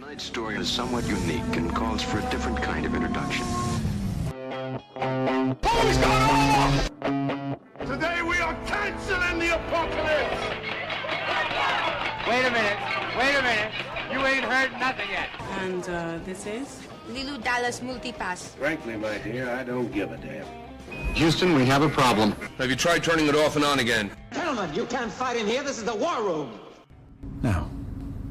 Tonight's story is somewhat unique and calls for a different kind of introduction. Who's gone off? Today we are canceling the apocalypse! Wait a minute. You ain't heard nothing yet. And this is? Lilu Dallas Multipass. Frankly, my dear, I don't give a damn. Houston, we have a problem. Have you tried turning it off and on again? Gentlemen, you can't fight in here. This is the war room. Now,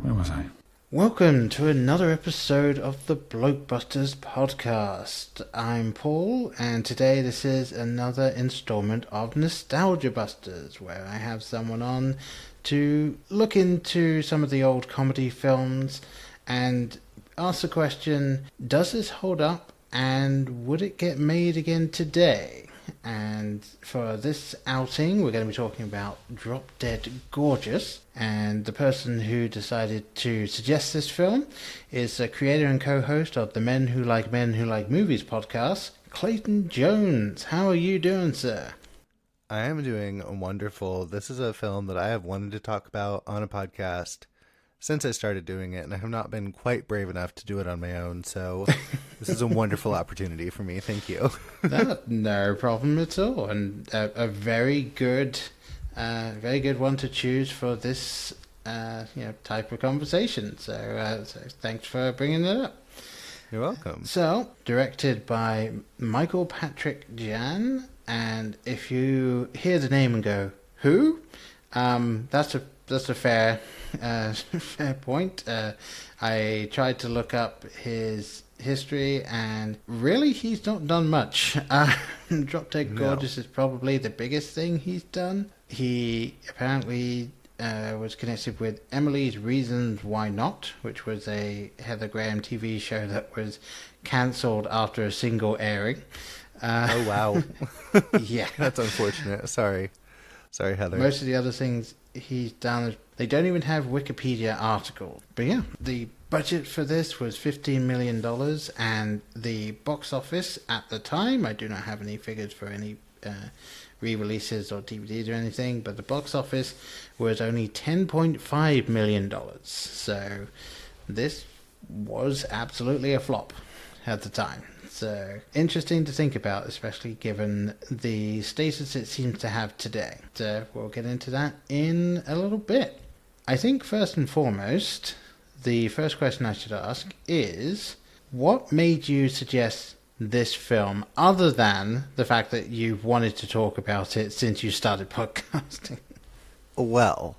where was I? Welcome to another episode of the Blokebusters podcast. I'm Paul, and today this is another installment of NostalgiaBusters, where I have someone on to look into some of the old comedy films and ask the question, does this hold up, and would it get made again today? And for this outing, we're going to be talking about Drop Dead Gorgeous. And the person who decided to suggest this film is the creator and co-host of the Men Who Like Movies podcast, Clayton Jones. How are you doing, sir? I am doing wonderful. This is a film that I have wanted to talk about on a podcast since I started doing it, and I have not been quite brave enough to do it on my own, so this is a wonderful opportunity for me. Thank you. No problem at all, and a very good one to choose for this type of conversation. So thanks for bringing it up. You're welcome. So, directed by Michael Patrick Jan, and if you hear the name and go, who? That's a fair point. I tried to look up his history, and really he's not done much. Drop Dead Gorgeous is probably the biggest thing he's done. He apparently was connected with Emily's Reasons Why Not, which was a Heather Graham TV show that was cancelled after a single airing. Oh, wow. Yeah. That's unfortunate. Sorry, Heather. Most of the other things he's done, they don't even have Wikipedia articles. But yeah, the budget for this was $15 million, and the box office at the time, I do not have any figures for any re-releases or DVDs or anything, but the box office was only $10.5 million. So this was absolutely a flop at the time. So interesting to think about, especially given the status it seems to have today. So we'll get into that in a little bit. I think first and foremost, the first question I should ask is, what made you suggest this film, other than the fact that you've wanted to talk about it since you started podcasting? Well,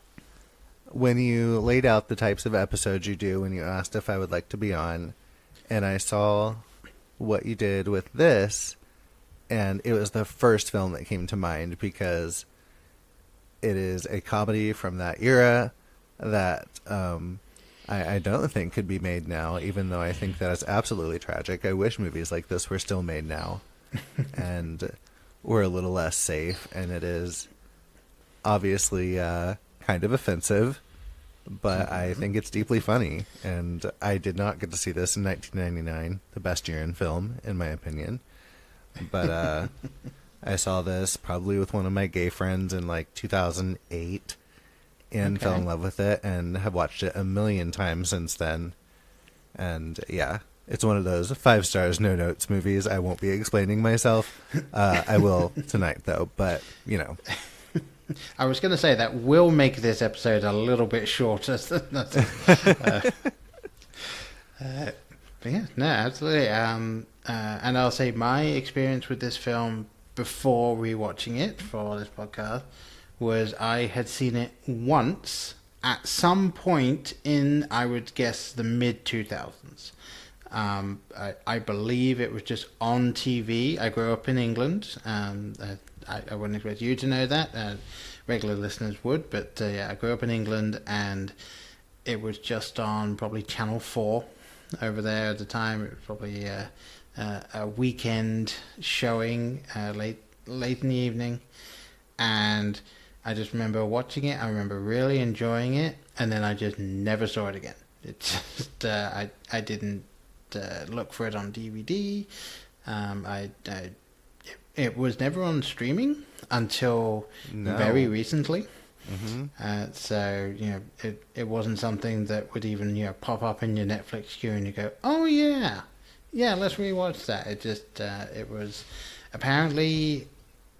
when you laid out the types of episodes you do, and you asked if I would like to be on, and I saw what you did with this, and it was the first film that came to mind because it is a comedy from that era that I don't think could be made now, even though I think that is absolutely tragic. I wish movies like this were still made now and were a little less safe, and it is obviously kind of offensive, but I think it's deeply funny, and I did not get to see this in 1999, the best year in film, in my opinion. But I saw this probably with one of my gay friends in like 2008, and fell in love with it, and have watched it a million times since then. And yeah, it's one of those 5 stars, no notes movies. I won't be explaining myself. I will tonight, though, but you know. I was going to say that will make this episode a little bit shorter. But yeah, no, absolutely. And I'll say my experience with this film before rewatching it for this podcast was I had seen it once at some point in, I would guess, the mid-2000s. I believe it was just on TV. I grew up in England. I wouldn't expect you to know that. Regular listeners would, but yeah, I grew up in England, and it was just on probably Channel 4 over there at the time. It was probably a weekend showing late in the evening, and I just remember watching it. I remember really enjoying it, and then I just never saw it again. It just I didn't look for it on DVD. It was never on streaming until very recently. So, it wasn't something that would even, pop up in your Netflix queue and you go, oh yeah, let's rewatch that. It just, it was apparently,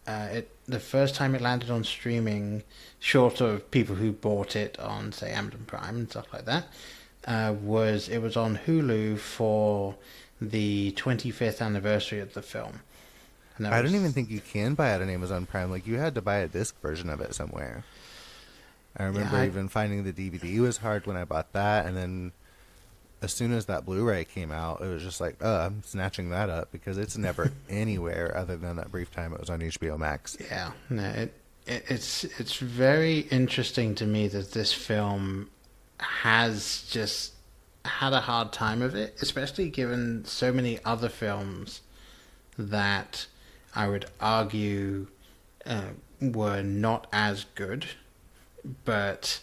the first time it landed on streaming, short of people who bought it on, say, Amazon Prime and stuff like that, it was on Hulu for the 25th anniversary of the film. I don't even think you can buy it on Amazon Prime. Like, you had to buy a disc version of it somewhere. I remember even finding the DVD was hard when I bought that, and then as soon as that Blu-ray came out, it was just like, I'm snatching that up because it's never anywhere other than that brief time it was on HBO Max. Yeah, no, it's very interesting to me that this film has just had a hard time of it, especially given so many other films that I would argue were not as good, but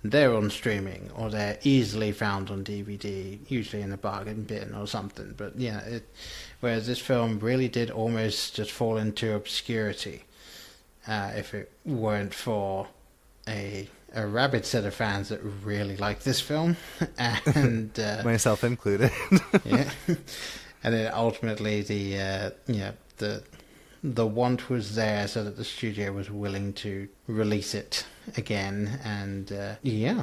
they're on streaming or they're easily found on DVD, usually in a bargain bin or something. But whereas this film really did almost just fall into obscurity if it weren't for a rabid set of fans that really like this film, and myself included. Yeah. And then ultimately the want was there so that the studio was willing to release it again. And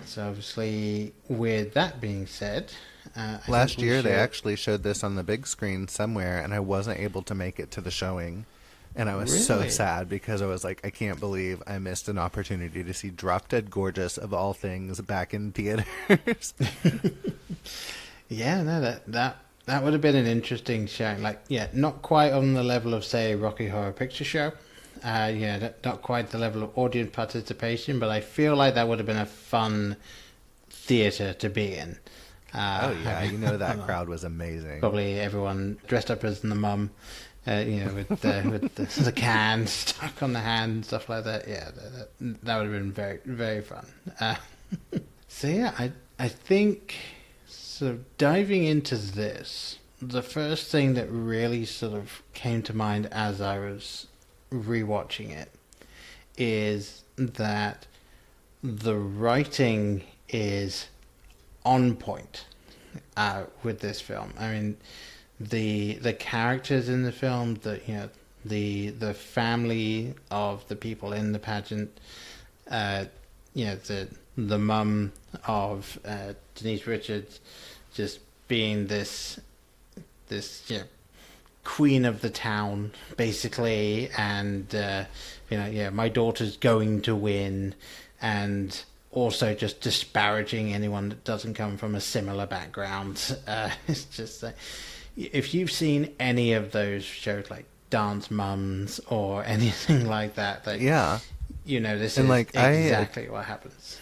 so obviously, with that being said, last year they actually showed this on the big screen somewhere, and I wasn't able to make it to the showing. And I was so sad because I was like, I can't believe I missed an opportunity to see Drop Dead Gorgeous, of all things, back in theaters. Yeah, no, that would have been an interesting showing. Like, not quite on the level of, say, Rocky Horror Picture Show. Not quite the level of audience participation, but I feel like that would have been a fun theater to be in. That crowd was amazing. Probably everyone dressed up as the mum, with the can stuck on the hand and stuff like that. Yeah, that would have been very, very fun. I think, so diving into this, the first thing that really sort of came to mind as I was rewatching it is that the writing is on point with this film. I mean, the characters in the film, the family of the people in the pageant, the mum of Denise Richards just being this queen of the town, basically, and my daughter's going to win, and also just disparaging anyone that doesn't come from a similar background. It's just if you've seen any of those shows like Dance Mums or anything like that, this is exactly what happens.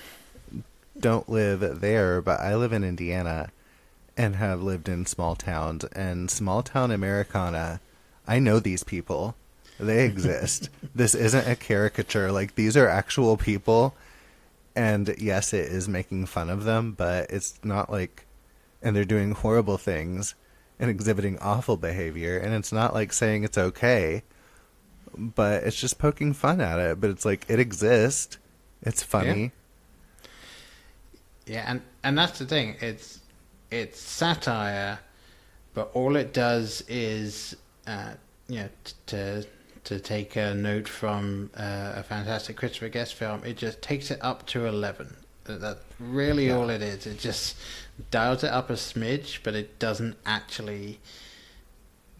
Don't live there, but I live in Indiana and have lived in small towns, and small town Americana, I know these people. They exist. This isn't a caricature. Like, these are actual people, and yes, it is making fun of them, but it's not like, and they're doing horrible things and exhibiting awful behavior, and it's not like saying it's okay, but it's just poking fun at it. But it's like, it exists. It's funny. Yeah, and that's the thing. It's satire, but all it does is, to take a note from a fantastic Christopher Guest film, it just takes it up to 11. That's really all it is. It just dials it up a smidge, but it doesn't actually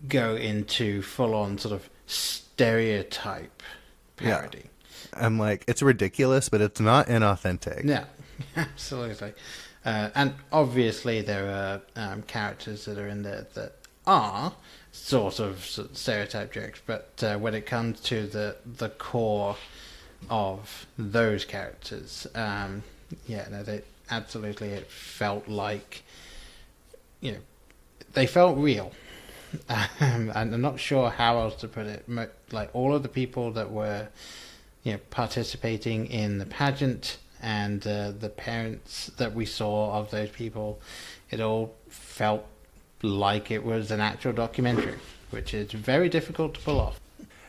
go into full-on sort of stereotype parody. Yeah. I'm like, it's ridiculous, but it's not inauthentic. Yeah, absolutely. And obviously there are characters that are in there that are sort of stereotype jokes, but when it comes to the core of those characters, they absolutely, it felt like, they felt real. And I'm not sure how else to put it. Like, all of the people that were, participating in the pageant, and the parents that we saw of those people, it all felt like it was an actual documentary, which is very difficult to pull off.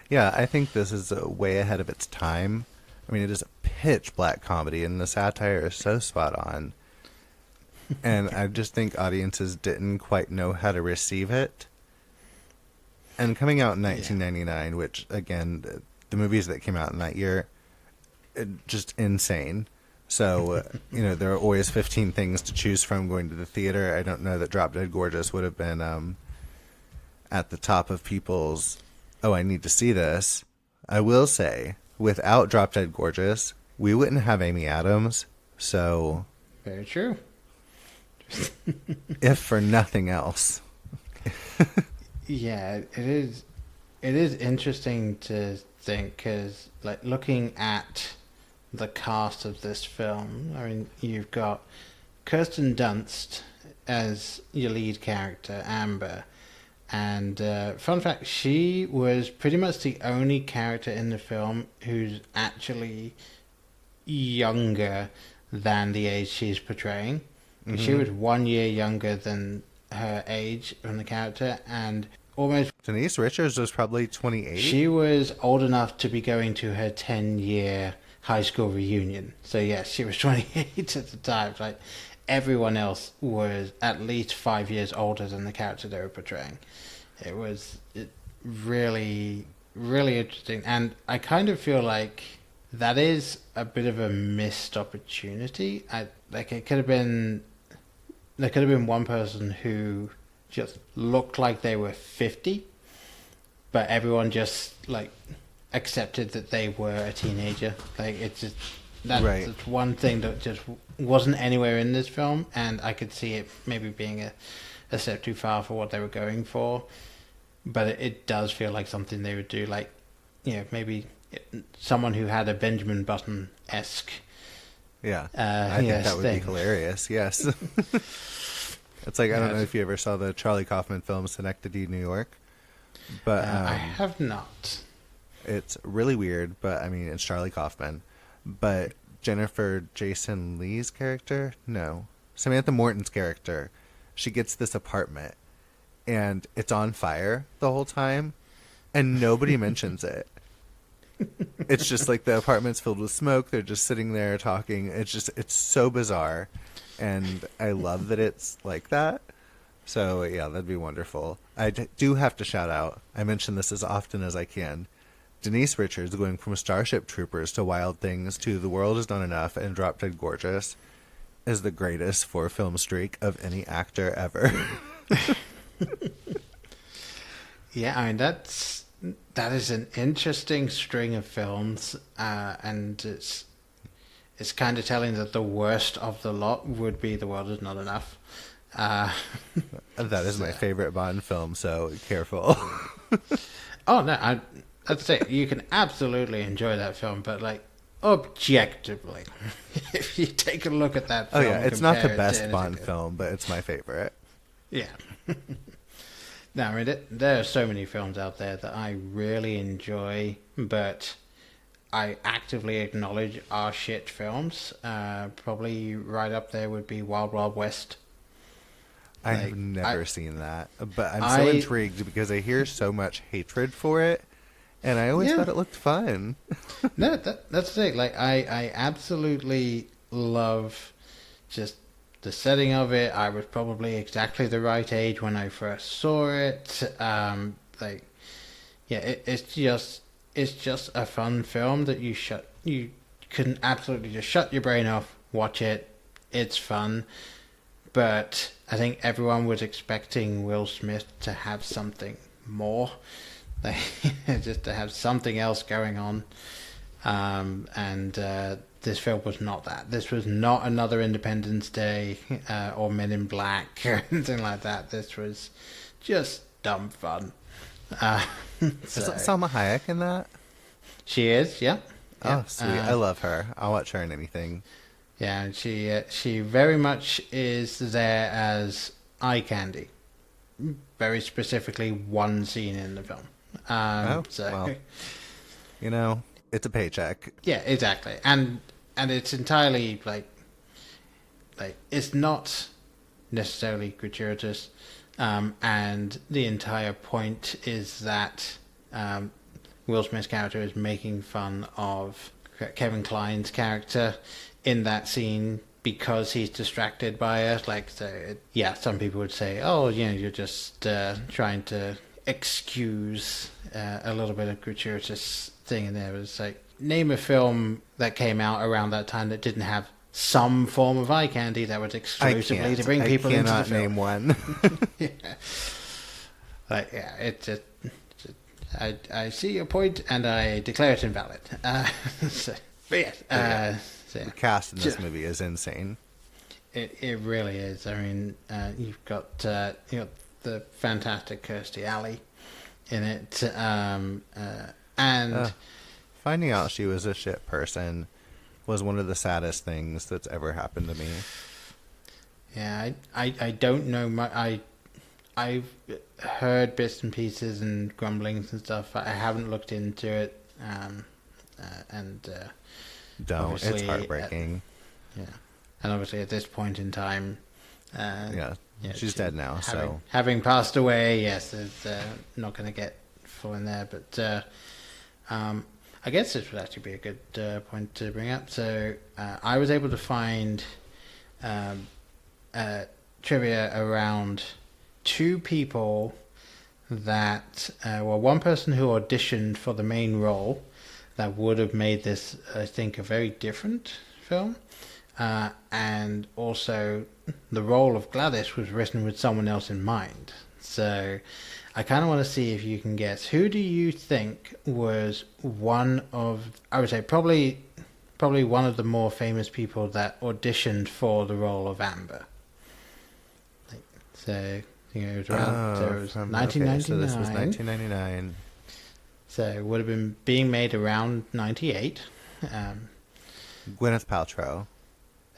Yeah, I think this is way ahead of its time. I mean, it is a pitch black comedy, and the satire is so spot on. And I just think audiences didn't quite know how to receive it. And coming out in 1999, which, again, the movies that came out in that year, just insane. So, there are always 15 things to choose from going to the theater. I don't know that Drop Dead Gorgeous would have been at the top of people's, oh, I need to see this. I will say, without Drop Dead Gorgeous, we wouldn't have Amy Adams. So... Very true. If for nothing else. Yeah, it is interesting to think, because, like, looking at the cast of this film, I mean, you've got Kirsten Dunst as your lead character, Amber, and fun fact, she was pretty much the only character in the film who's actually younger than the age she's portraying. Mm-hmm. She was 1 year younger than her age from the character, and almost... Denise Richards was probably 28. She was old enough to be going to her 10-year high school reunion. So yes, she was 28 at the time. Like, everyone else was at least 5 years older than the character they were portraying. It was really, really interesting. And I kind of feel like that is a bit of a missed opportunity. There could have been one person who just looked like they were 50, but everyone just, like, accepted that they were a teenager. Like, it's just that's one thing that just wasn't anywhere in this film, and I could see it maybe being a step too far for what they were going for. But it does feel like something they would do, like, maybe someone who had a Benjamin Button-esque. Yeah, I think that would be hilarious. Yes. It's like, I don't know if you ever saw the Charlie Kaufman film Synecdoche, New York, but I have not. It's really weird, but I mean, it's Charlie Kaufman. But Jennifer Jason Leigh's character, Samantha Morton's character, she gets this apartment, and it's on fire the whole time, and nobody mentions it. It's just like the apartment's filled with smoke. They're just sitting there talking. It's so bizarre. And I love that it's like that. So, yeah, that'd be wonderful. I do have to shout out, I mention this as often as I can, Denise Richards going from Starship Troopers to Wild Things to The World Is Not Enough and Drop Dead Gorgeous is the greatest 4-film streak of any actor ever. Yeah, I mean, that is an interesting string of films, and it's kind of telling that the worst of the lot would be The World Is Not Enough. That is my favorite Bond film, so careful. Oh, no, I'd say you can absolutely enjoy that film, but, like, objectively, if you take a look at that film... Oh, yeah, it's not the best Bond film, but it's my favorite. Yeah. No, I mean, there are so many films out there that I really enjoy, but I actively acknowledge are shit films. Probably right up there would be Wild Wild West. I have never seen that, but I'm so intrigued because I hear so much hatred for it, and I always thought it looked fun. No, that's the thing. Like, I absolutely love just the setting of it. I was probably exactly the right age when I first saw it. It's just a fun film that you can absolutely just shut your brain off, watch it. It's fun. But I think everyone was expecting Will Smith to have something more. Just to have something else going on. This film was not that. This was not another Independence Day or Men in Black or anything like that. This was just dumb fun. Is Salma Hayek in that? She is, yeah. Oh, sweet. I love her. I'll watch her in anything. Yeah, and she very much is there as eye candy. Very specifically one scene in the film. Well, it's a paycheck. Yeah, exactly. And it's entirely like it's not necessarily gratuitous. And the entire point is that Will Smith's character is making fun of Kevin Kline's character in that scene because he's distracted by it. Like, so some people would say, oh, you're just trying to excuse a little bit of gratuitous thing in there. But it's like, name a film that came out around that time that didn't have some form of eye candy that was exclusively to bring people into the film. I cannot name one. Yeah. Like, it's just... I see your point, and I declare it invalid. The cast in this movie is insane. It really is. I mean, you've got the fantastic Kirstie Alley in it, and finding out she was a shit person was one of the saddest things that's ever happened to me. Yeah, I don't know much. I've heard bits and pieces and grumblings and stuff. I haven't looked into it, don't. It's heartbreaking. And obviously at this point in time, she's dead now. Having passed away, yes, it's not going to get full in there. But I guess this would actually be a good point to bring up. So I was able to find trivia around two people that one person who auditioned for the main role that would have made this, I think, a very different film, and also the role of Gladys was written with someone else in mind. So I kind of want to see if you can guess, who do you think was one of, I would say probably one of the more famous people that auditioned for the role of Amber. So it was around. So it was 1999. Okay, so this was 1999. So it would have been being made around 98. Gwyneth Paltrow.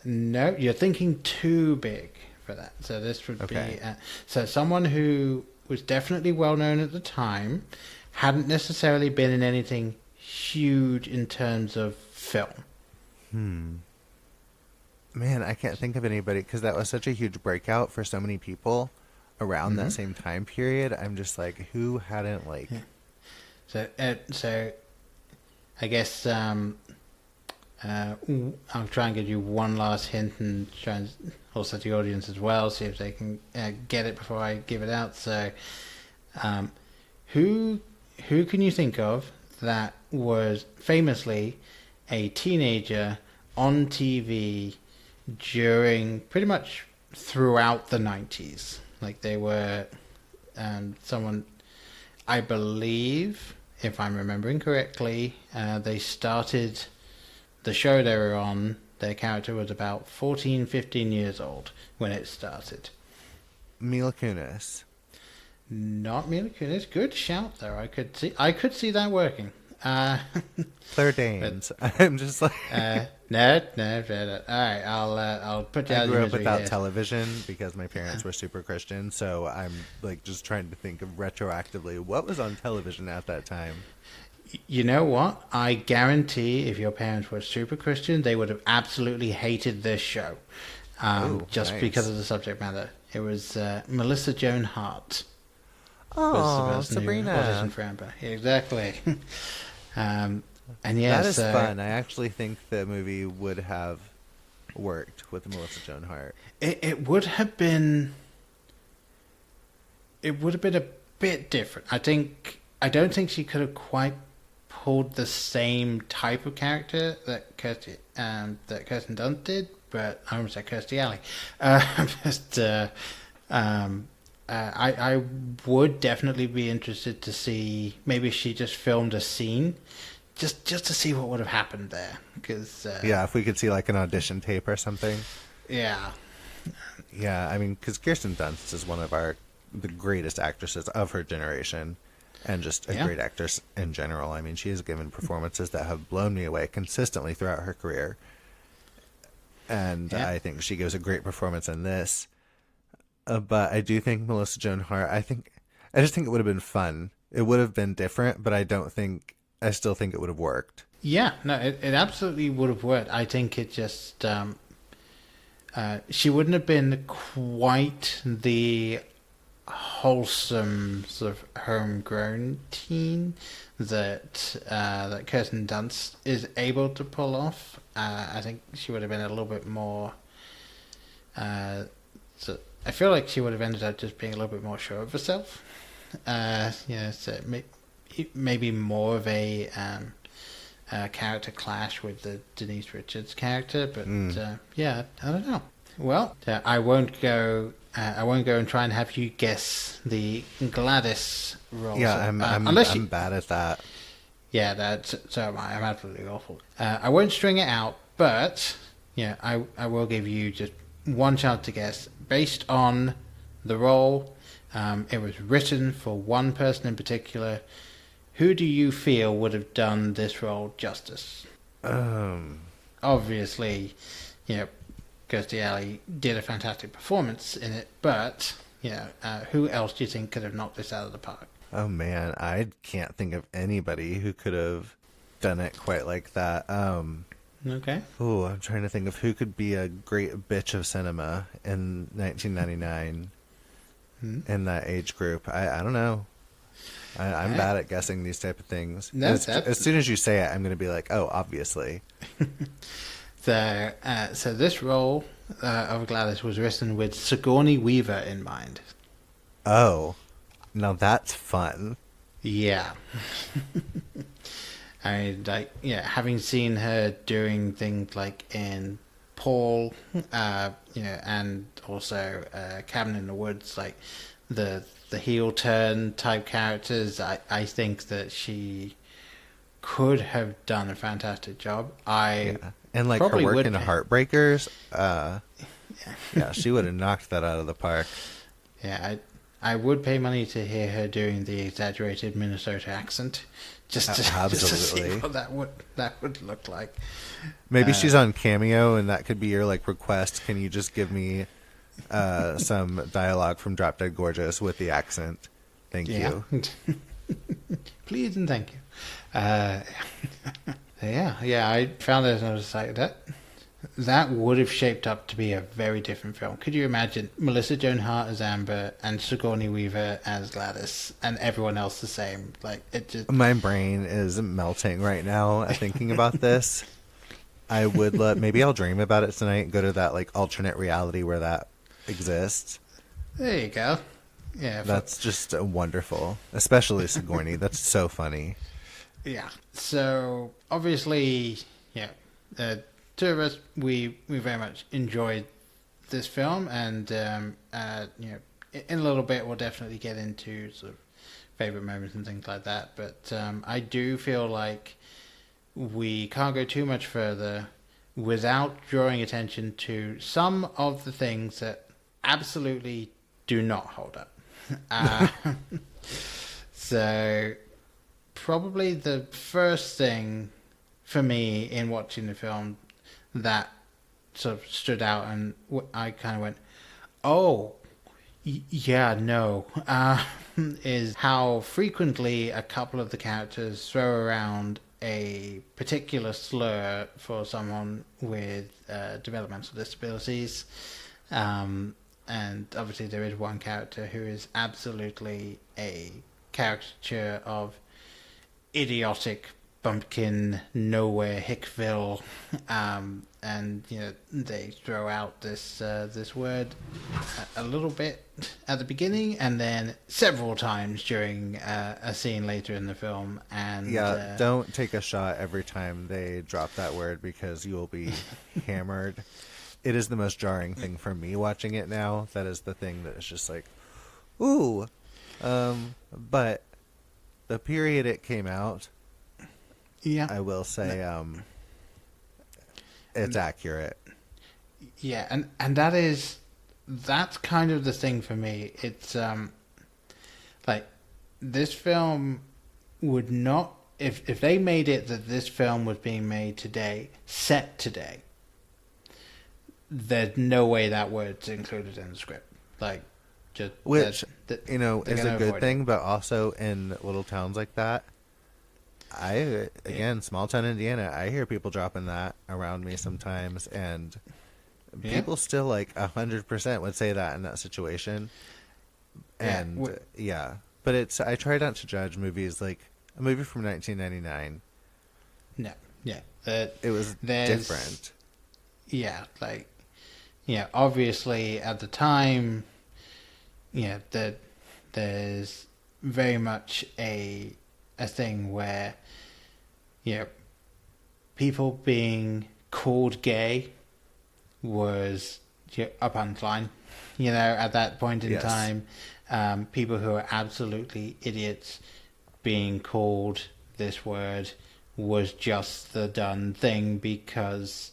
No, you're thinking too big for that. So this would be so someone who was definitely well known at the time, hadn't necessarily been in anything huge in terms of film. Man, I can't think of anybody because that was such a huge breakout for so many people around that same time period. I'm just like, who hadn't like? So I guess I'll try and give you one last hint and try and also the audience as well, see if they can get it before I give it out. So, who can you think of that was famously a teenager on TV during pretty much throughout the 90s? Like they were someone, I believe, if I'm remembering correctly, they started the show they were on. Their character was about 14, 15 years old when it started. Mila Kunis. Not Mila Kunis. Good shout there. I could see that working. Claire Danes. I'm just like no. All right, I'll put you out. I grew up without television because my parents were super Christian, so I'm like just trying to think of retroactively what was on television at that time. You know what? I guarantee if your parents were super Christian, they would have absolutely hated this show, just because of the subject matter. It was Melissa Joan Hart. Oh, Sabrina. Auditioned for Amber. Exactly. And yeah, that is fun. I actually think the movie would have worked with Melissa Joan Hart. It would have been. It would have been a bit different. I don't think she could have quite pulled the same type of character that Kirsten Dunst did, but I almost said Kirstie Alley. I would definitely be interested to see, maybe she just filmed a scene just to see what would have happened there. Cause, if we could see like an audition tape or something. Yeah. Yeah, I mean, because Kirsten Dunst is one of the greatest actresses of her generation and just a great actress in general. I mean, she has given performances that have blown me away consistently throughout her career. And I think she gives a great performance in this. But I do think Melissa Joan Hart, I just think it would have been fun. It would have been different, but I still think it would have worked. Yeah, no, it absolutely would have worked. I think it just, she wouldn't have been quite the wholesome sort of homegrown teen that that Kirsten Dunst is able to pull off. I think she would have been a little bit more. So I feel like she would have ended up just being a little bit more sure of herself. So maybe more of a character clash with the Denise Richards character, but I don't know. Well, I won't go and try and have you guess the Gladys role. Yeah, I'm bad at that. Yeah, I'm absolutely awful. I won't string it out, but I will give you just one chance to guess based on the role. It was written for one person in particular. Who do you feel would have done this role justice? Obviously, Kirstie Alley did a fantastic performance in it, but who else do you think could have knocked this out of the park? Oh man, I can't think of anybody who could have done it quite like that. Okay. Oh, I'm trying to think of who could be a great bitch of cinema in 1999 in that age group. I don't know. I'm bad at guessing these type of things. As soon as you say it, I'm going to be like, oh, obviously. So this role of Gladys was written with Sigourney Weaver in mind. Oh, now that's fun. Yeah. I mean, having seen her doing things like in Paul, and also Cabin in the Woods, like the heel turn type characters, I think that she could have done a fantastic job. And like her work in Heartbreakers, she would have knocked that out of the park. Yeah, I would pay money to hear her doing the exaggerated Minnesota accent, just to see what that would look like. Maybe she's on Cameo, and that could be your request. Can you just give me some dialogue from Drop Dead Gorgeous with the accent? Thank you. Please and thank you. I found it and I was like, that would have shaped up to be a very different film. Could you imagine Melissa Joan Hart as Amber and Sigourney Weaver as Gladys and everyone else the same? My brain is melting right now thinking about this. I would maybe I'll dream about it tonight and go to that alternate reality where that exists. There you go. Yeah, that's just wonderful, especially Sigourney. That's so funny. Yeah. So obviously, two of us we very much enjoyed this film, and in a little bit we'll definitely get into sort of favorite moments and things like that. But I do feel like we can't go too much further without drawing attention to some of the things that absolutely do not hold up. So probably the first thing for me in watching the film that sort of stood out and I kind of went, oh, is how frequently a couple of the characters throw around a particular slur for someone with developmental disabilities. And obviously there is one character who is absolutely a caricature of idiotic bumpkin nowhere Hickville, and they throw out this word a little bit at the beginning and then several times during a scene later in the film. And don't take a shot every time they drop that word because you will be hammered. It is the most jarring thing for me watching it now. That is the thing that is just like, ooh. But the period it came out, I will say, it's accurate. Yeah, and that's kind of the thing for me. It's this film would not, if they made it that this film was being made today, set today, there's no way that word's included in the script. Which is a good thing, but also in little towns like that, small town Indiana, I hear people dropping that around me sometimes, and people still 100% would say that in that situation. And but it's I try not to judge movies like a movie from 1999. No, yeah, it was different. Yeah, like, yeah, obviously at the time, yeah, that there's very much a thing where, people being called gay was a punchline, at that point in time. People who are absolutely idiots being called this word was just the done thing because,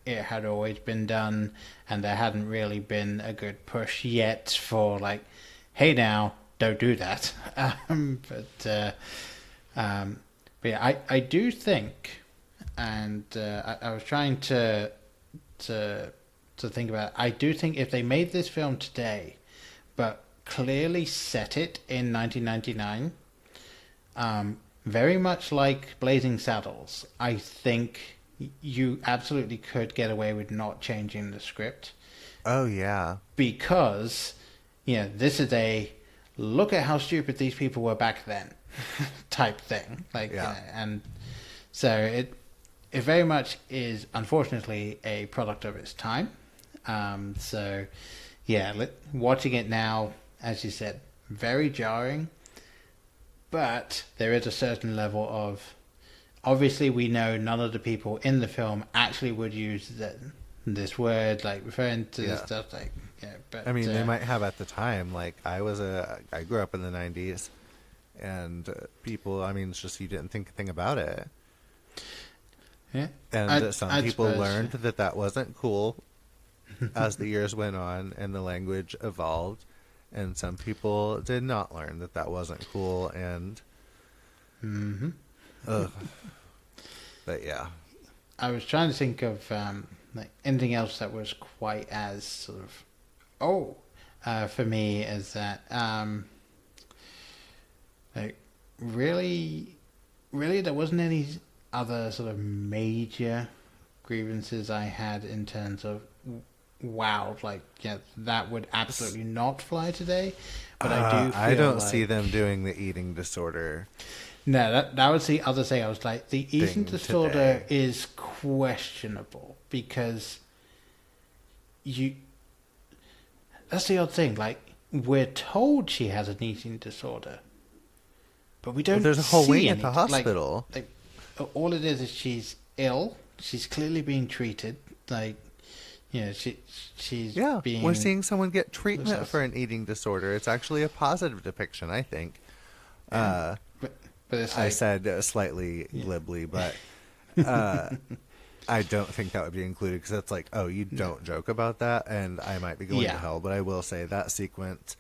it had always been done and there hadn't really been a good push yet for like, hey now, don't do that. But yeah, I do think, and I was trying to think about it. I do think if they made this film today, but clearly set it in 1999, very much like Blazing Saddles, I think you absolutely could get away with not changing the script. Oh, yeah. Because, this is a look at how stupid these people were back then type thing. Like, and so it very much is, unfortunately, a product of its time. So, yeah, watching it now, as you said, very jarring. But there is a certain level of... Obviously, we know none of the people in the film actually would use this word, like referring to this stuff. Like, but I mean, they might have at the time. Like, I grew up in the 90s, and people. I mean, it's just you didn't think a thing about it. Yeah, and some people learned that wasn't cool as the years went on and the language evolved, and some people did not learn that wasn't cool and. Mm-hmm. Ugh. But yeah, I was trying to think of like anything else that was quite as sort of for me as that like really there wasn't any other sort of major grievances I had in terms of that would absolutely not fly today. But I don't see them doing the eating disorder. No, that was the other thing. I was like, the eating disorder is questionable because that's the odd thing. Like, we're told she has an eating disorder, but we don't. There's a whole see wing at any, the hospital. Like, all it is she's ill. She's clearly being treated. Like, she's being. We're seeing someone get treatment for an eating disorder. It's actually a positive depiction, I think. But it's I said slightly glibly, but I don't think that would be included because it's like, oh, you don't joke about that, and I might be going to hell. But I will say that sequence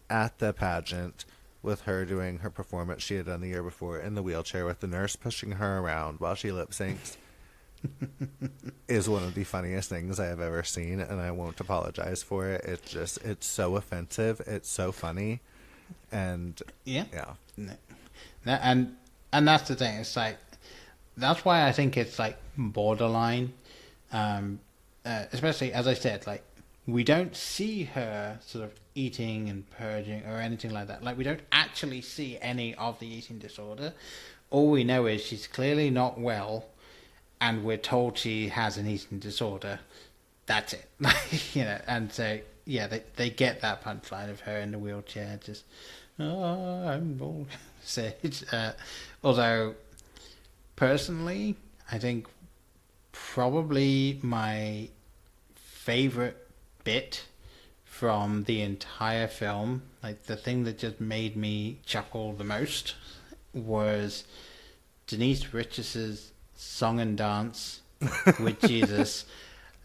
at the pageant with her doing her performance she had done the year before in the wheelchair with the nurse pushing her around while she lip syncs is one of the funniest things I have ever seen, and I won't apologize for it. It's so offensive. It's so funny. And and that's the thing. It's like that's why I think it's like borderline, especially as I said, like we don't see her sort of eating and purging or anything like that. Like we don't actually see any of the eating disorder. All we know is she's clearly not well, and we're told she has an eating disorder. That's it. And so they get that punchline of her in the wheelchair, just I'm all sage. Although personally, I think probably my favorite bit from the entire film, like the thing that just made me chuckle the most, was Denise Richards's song and dance with Jesus,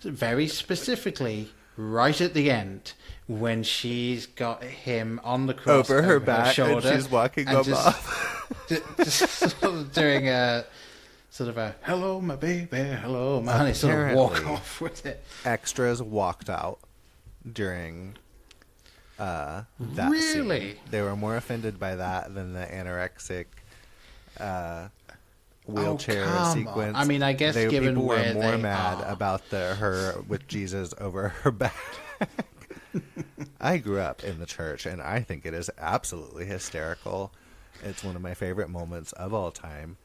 very specifically right at the end when she's got him on the cross over her back shoulder, and she's walking him off. just sort of doing a sort of a hello my baby, hello my honey, sort of walk off with it. Extras walked out during that really scene. They were more offended by that than the anorexic wheelchair sequence. I mean, I guess given people where were more they mad are. about her with Jesus over her back. I grew up in the church, and I think it is absolutely hysterical. It's one of my favorite moments of all time.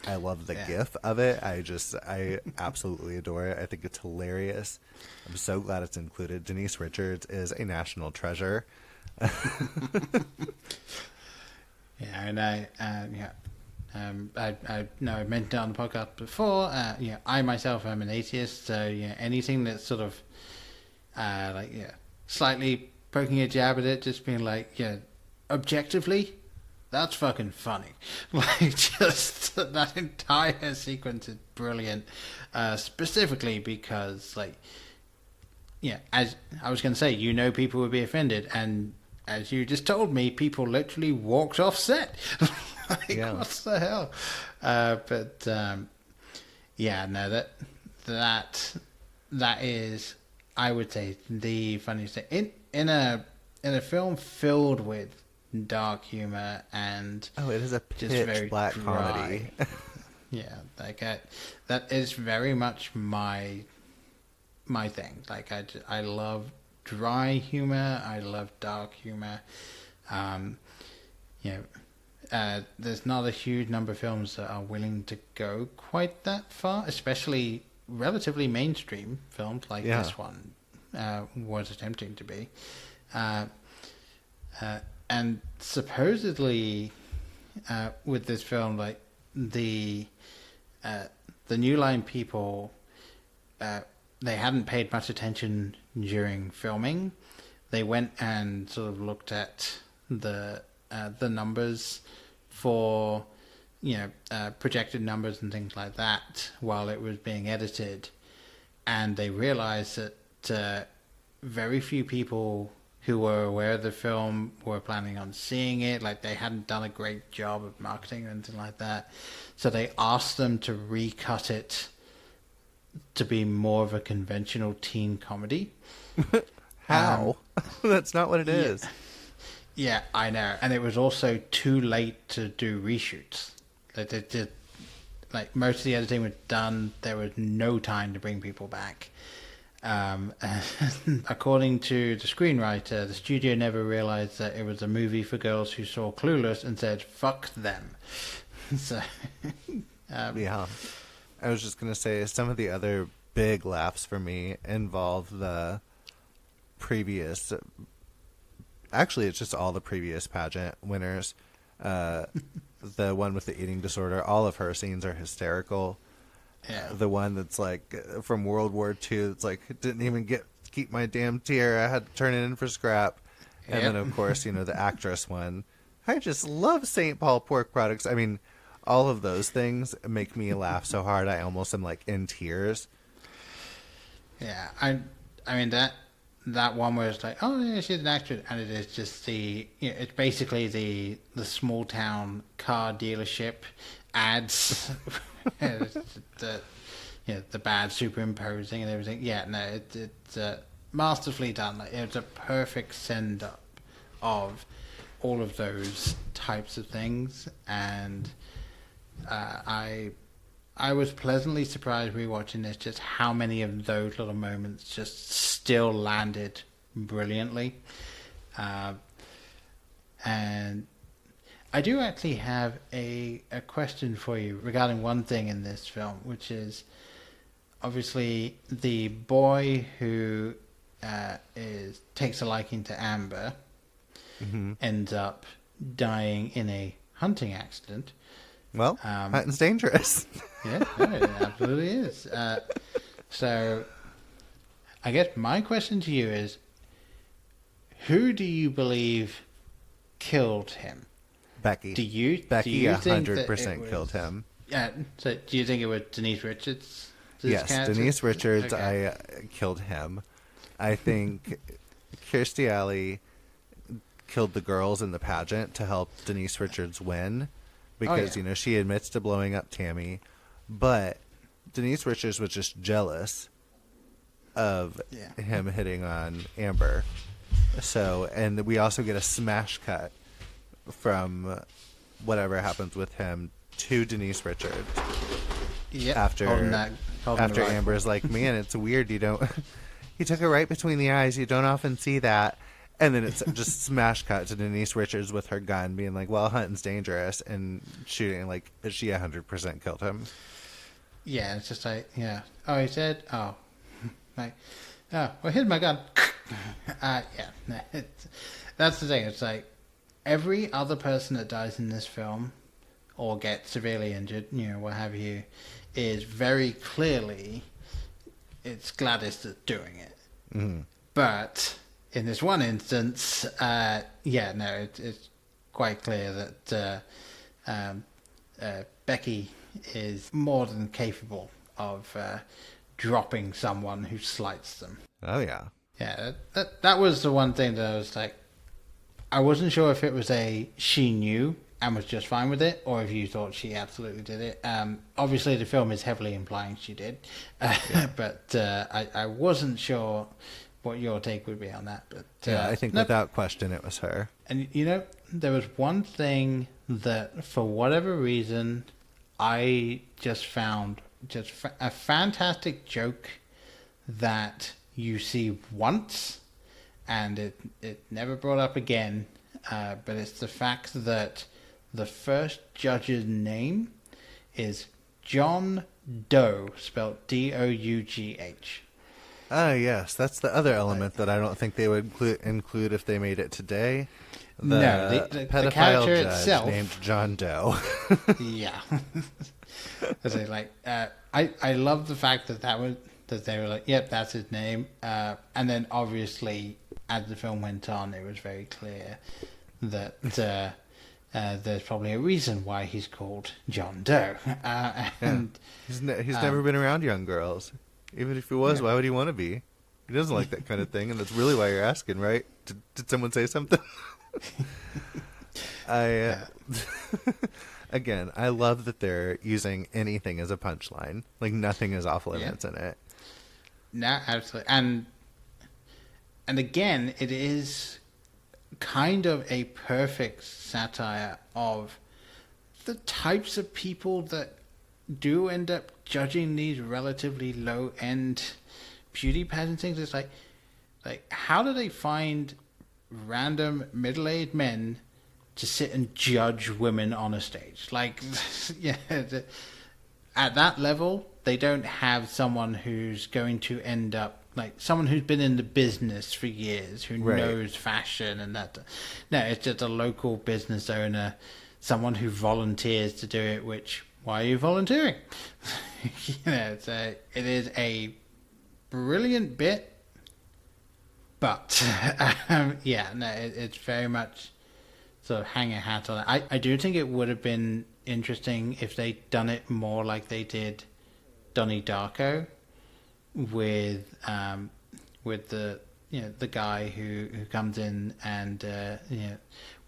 I love the gif of it. I absolutely adore it. I think it's hilarious. I'm so glad it's included. Denise Richards is a national treasure. And I know I mentioned it on the podcast before. I myself am an atheist, so anything that's sort of slightly poking a jab at it, just being like, objectively, that's fucking funny. Like, just that entire sequence is brilliant, specifically because, as I was going to say, people would be offended, and as you just told me, people literally walked off set. What the hell? That is, I would say, the funniest thing in a film filled with dark humor and it is a pitch black comedy. That is very much my thing. Like, I love dry humor. I love dark humor. There's not a huge number of films that are willing to go quite that far, especially relatively mainstream films like this one was attempting to be. And supposedly, with this film, like the New Line people, they hadn't paid much attention during filming. They went and sort of looked at the numbers for projected numbers and things like that while it was being edited, and they realized that very few people who were aware of the film were planning on seeing it. Like, they hadn't done a great job of marketing or anything like that, so they asked them to recut it to be more of a conventional teen comedy. How? That's not what it is. Yeah, I know. And it was also too late to do reshoots. Most of the editing was done. There was no time to bring people back. According to the screenwriter, the studio never realized that it was a movie for girls who saw Clueless and said, fuck them. So, yeah. I was just going to say, some of the other big laughs for me involve the previous... Actually, it's just all the previous pageant winners. The one with the eating disorder, all of her scenes are hysterical. Yeah. The one that's like from World War II, that's like, didn't even keep my damn tear. I had to turn it in for scrap. And then, of course, the actress one. I just love St. Paul pork products. I mean, all of those things make me laugh so hard I almost am like in tears. Yeah, I mean that one where it's like, oh yeah, she's an actress, and it is just it's basically the small town car dealership ads, the bad superimposing and everything. Yeah, no, it's masterfully done. Like, it's a perfect send up of all of those types of things, and I was pleasantly surprised rewatching this, just how many of those little moments just still landed brilliantly. And I do actually have a question for you regarding one thing in this film, which is obviously the boy who takes a liking to Amber ends up dying in a hunting accident. Well, hunting's dangerous. Yeah, it absolutely is. So, I guess my question to you is, who do you believe killed him? Becky. Becky 100% killed him. Yeah. So, do you think it was Denise Richards? Yes, character? Denise Richards. Okay. I killed him. I think Kirstie Alley killed the girls in the pageant to help Denise Richards win. Because, she admits to blowing up Tammy. But Denise Richards was just jealous of him hitting on Amber. So, and we also get a smash cut from whatever happens with him to Denise Richards. Yeah. After Amber's like, man, it's weird you don't He took it right between the eyes. You don't often see that. And then it's just smash cut to Denise Richards with her gun being like, well, hunting's dangerous, and shooting like she 100% killed him. Yeah, it's just like, yeah. Oh, he's dead? Oh. Like, oh, well, here's my gun. Yeah. That's the thing. It's like, every other person that dies in this film, or gets severely injured, what have you, is very clearly, it's Gladys that's doing it. Mm. But in this one instance, it's quite clear that Becky is more than capable of dropping someone who slights them. Oh, yeah. Yeah, that was the one thing that I was like, I wasn't sure if it was she knew and was just fine with it, or if you thought she absolutely did it. Obviously, the film is heavily implying she did, but I wasn't sure what your take would be on that. But I think without question it was her. And there was one thing that, for whatever reason, I just found a fantastic joke that you see once, and it never brought up again. But it's the fact that the first judge's name is John Doe, spelled D-O-U-G-H. Ah, yes, that's the other element that I don't think they would include if they made it today. The pedophile character judge itself named John Doe. Yeah. I love the fact that they were like, yep, that's his name. And then obviously, as the film went on, it was very clear that there's probably a reason why he's called John Doe. And he's never been around young girls. Even if he was, why would he want to be? He doesn't like that kind of thing, and that's really why you're asking, right? Did someone say something? Again, I love that they're using anything as a punchline. Like, nothing is off limits in it. No, absolutely. And again, it is kind of a perfect satire of the types of people that do end up judging these relatively low-end beauty pageant things. It's like how do they find random middle-aged men to sit and judge women on a stage? Like, yeah, at that level, they don't have someone who's going to end up like someone who's been in the business for years, who knows fashion and that. No, it's just a local business owner, someone who volunteers to do it. Which, why are you volunteering? It is a brilliant bit, but it's very much sort of hang a hat on it. I do think it would have been interesting if they'd done it more like they did Donnie Darko, with the the guy who comes in and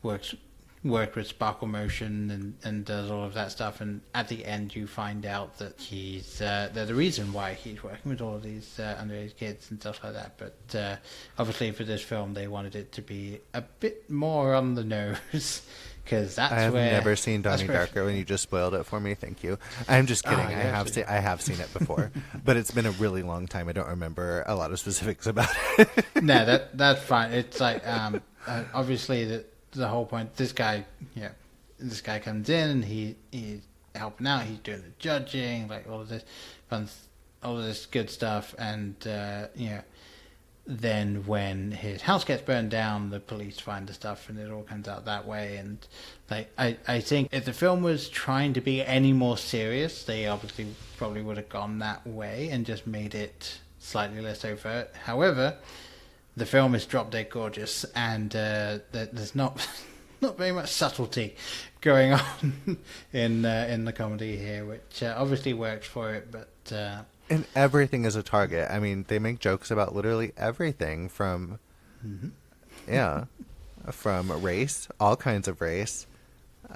works with Sparkle Motion and does all of that stuff, and at the end you find out that he's there's a reason why he's working with all of these underage kids and stuff like that. But obviously for this film they wanted it to be a bit more on the nose, because that's I have never seen Donnie Darko, and you just spoiled it for me. Thank you. I'm just kidding. I have seen it before, but it's been a really long time. I don't remember a lot of specifics about it. No, that's fine. It's like obviously the whole point. This guy comes in and he's helping out. He's doing the judging, like all of this good stuff, and then when his house gets burned down, the police find the stuff, and it all comes out that way. And I think if the film was trying to be any more serious, they obviously probably would have gone that way and just made it slightly less overt. However, the film is drop dead gorgeous, and there's not very much subtlety going on in the comedy here, which obviously works for it, but. And everything is a target. I mean, they make jokes about literally everything from, from race, all kinds of race,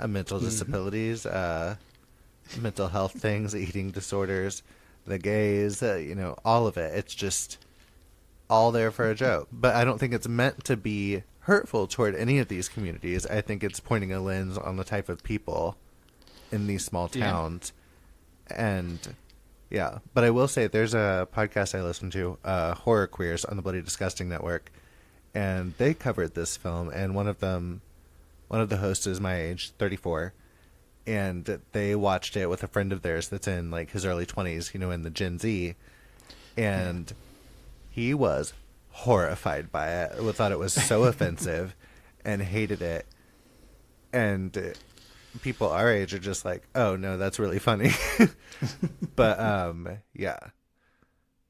mental disabilities, mental health things, eating disorders, the gays, all of it. It's just all there for a joke. But I don't think it's meant to be hurtful toward any of these communities. I think it's pointing a lens on the type of people in these small towns. And Yeah, but I will say there's a podcast I listen to, Horror Queers on the Bloody Disgusting Network, and they covered this film, and one of the hosts is my age, 34, and they watched it with a friend of theirs that's in like his early 20s, you know, in the Gen Z, and he was horrified by it, thought it was so offensive, and hated it, and people our age are just like, oh no, that's really funny. But yeah,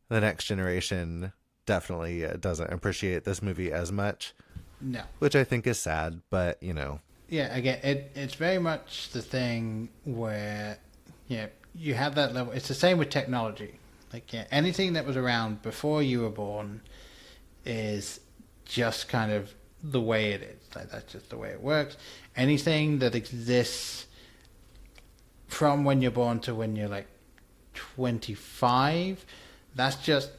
the next generation definitely doesn't appreciate this movie as much. No, which I think is sad, but you know. Yeah, again, it's very much the thing where, you have that level. It's the same with technology. Like, anything that was around before you were born is just kind of the way it is. Like, that's just the way it works. Anything that exists from when you're born to when you're like 25, that's just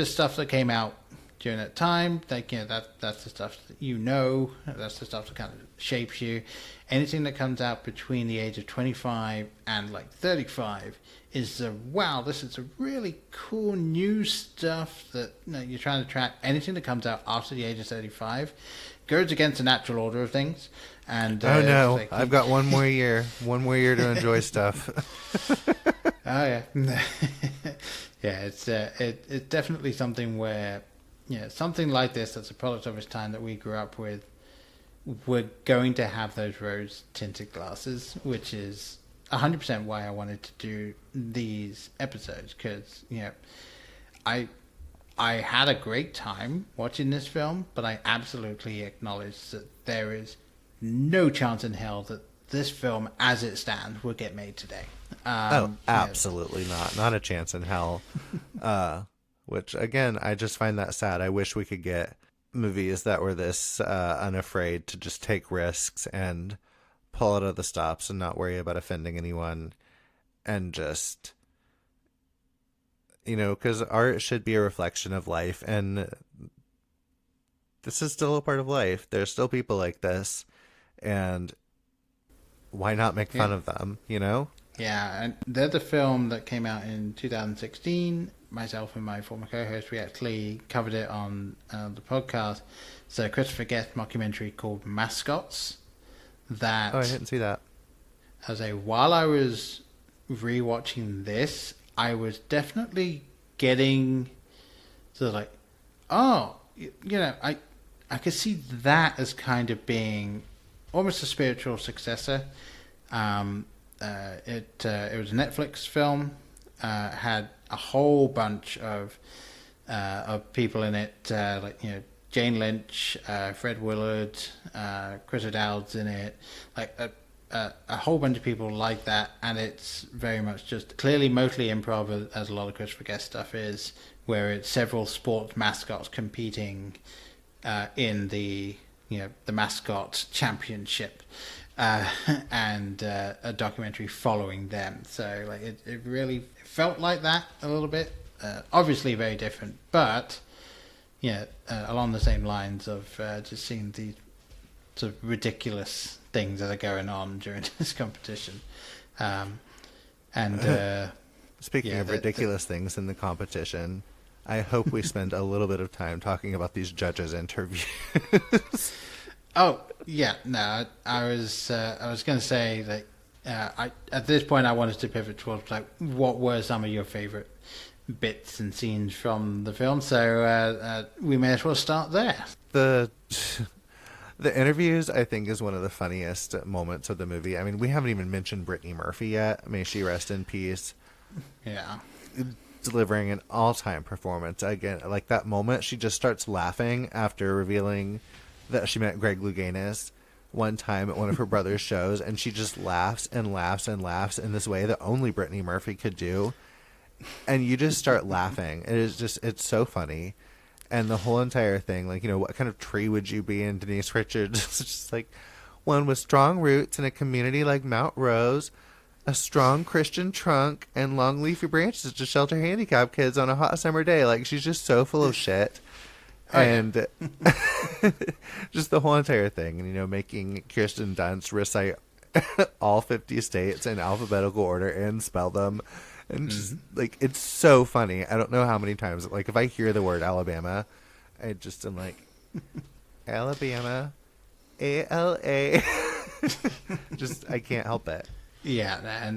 stuff that came out during that time. Like, that's the stuff that that's the stuff that kind of shapes you. Anything that comes out between the age of 25 and like 35 is wow, this is a really cool new stuff that you're trying to track. Anything that comes out after the age of 35 goes against the natural order of things. And oh no, like, I've got one more year to enjoy stuff. Oh yeah. Yeah, it's definitely something where something like this that's a product of its time that we grew up with, we're going to have those rose tinted glasses, which is 100% why I wanted to do these episodes, because I had a great time watching this film, but I absolutely acknowledge that there is no chance in hell that this film as it stands would get made today. Absolutely not a chance in hell. Which again, I just find that sad. I wish we could get movies that were this unafraid to just take risks and pull out of the stops and not worry about offending anyone, and just, because art should be a reflection of life, and this is still a part of life. There's still people like this, and why not make fun of them, Yeah, and they're the film that came out in 2016. Myself and my former co-host, we actually covered it on the podcast. It's a Christopher Guest mockumentary called Mascots. That I didn't see that. While I was rewatching this, I was definitely getting sort of like, I could see that as kind of being almost a spiritual successor. It was a Netflix film. Had a whole bunch of people in it, Jane Lynch, Fred Willard, Chris O'Dowd's in it, like a whole bunch of people like that, and it's very much just clearly mostly improv, as a lot of Christopher Guest stuff is, where it's several sports mascots competing in the mascot championship. And a documentary following them. So like it really felt like that a little bit. Obviously very different, but along the same lines of just seeing the sort of ridiculous things that are going on during this competition. Speaking of ridiculous things in the competition, I hope we spend a little bit of time talking about these judges' interviews. Oh yeah, no. I was going to say that at this point I wanted to pivot towards like what were some of your favorite bits and scenes from the film. So we may as well start there. The interviews, I think, is one of the funniest moments of the movie. I mean, we haven't even mentioned Brittany Murphy yet. May she rest in peace. Yeah. Delivering an all-time performance. Again, like that moment, she just starts laughing after revealing that she met Greg Louganis one time at one of her brother's shows, and she just laughs and laughs and laughs in this way that only Brittany Murphy could do. And you just start laughing. It's so funny. And the whole entire thing, like, what kind of tree would you be in, Denise Richards? It's just like, one with strong roots in a community like Mount Rose, a strong Christian trunk, and long leafy branches to shelter handicapped kids on a hot summer day. Like, she's just so full of shit. And just the whole entire thing, and making Kirsten Dunst recite all 50 states in alphabetical order and spell them, And just like, it's so funny. I don't know how many times, like, if I hear the word Alabama, I just am like, Alabama, ALA. Just, I can't help it. Yeah,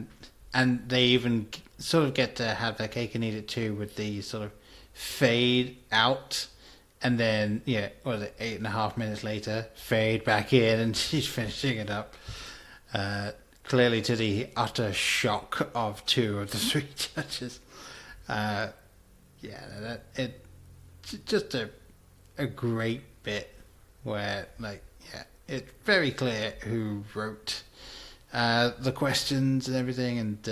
and they even sort of get to have their cake and eat it too, with the sort of fade out, and then, what was it, 8.5 minutes later, fade back in, and she's finishing it up. Clearly to the utter shock of 2 of the 3 judges. It's just a great bit where, like, it's very clear who wrote the questions and everything, and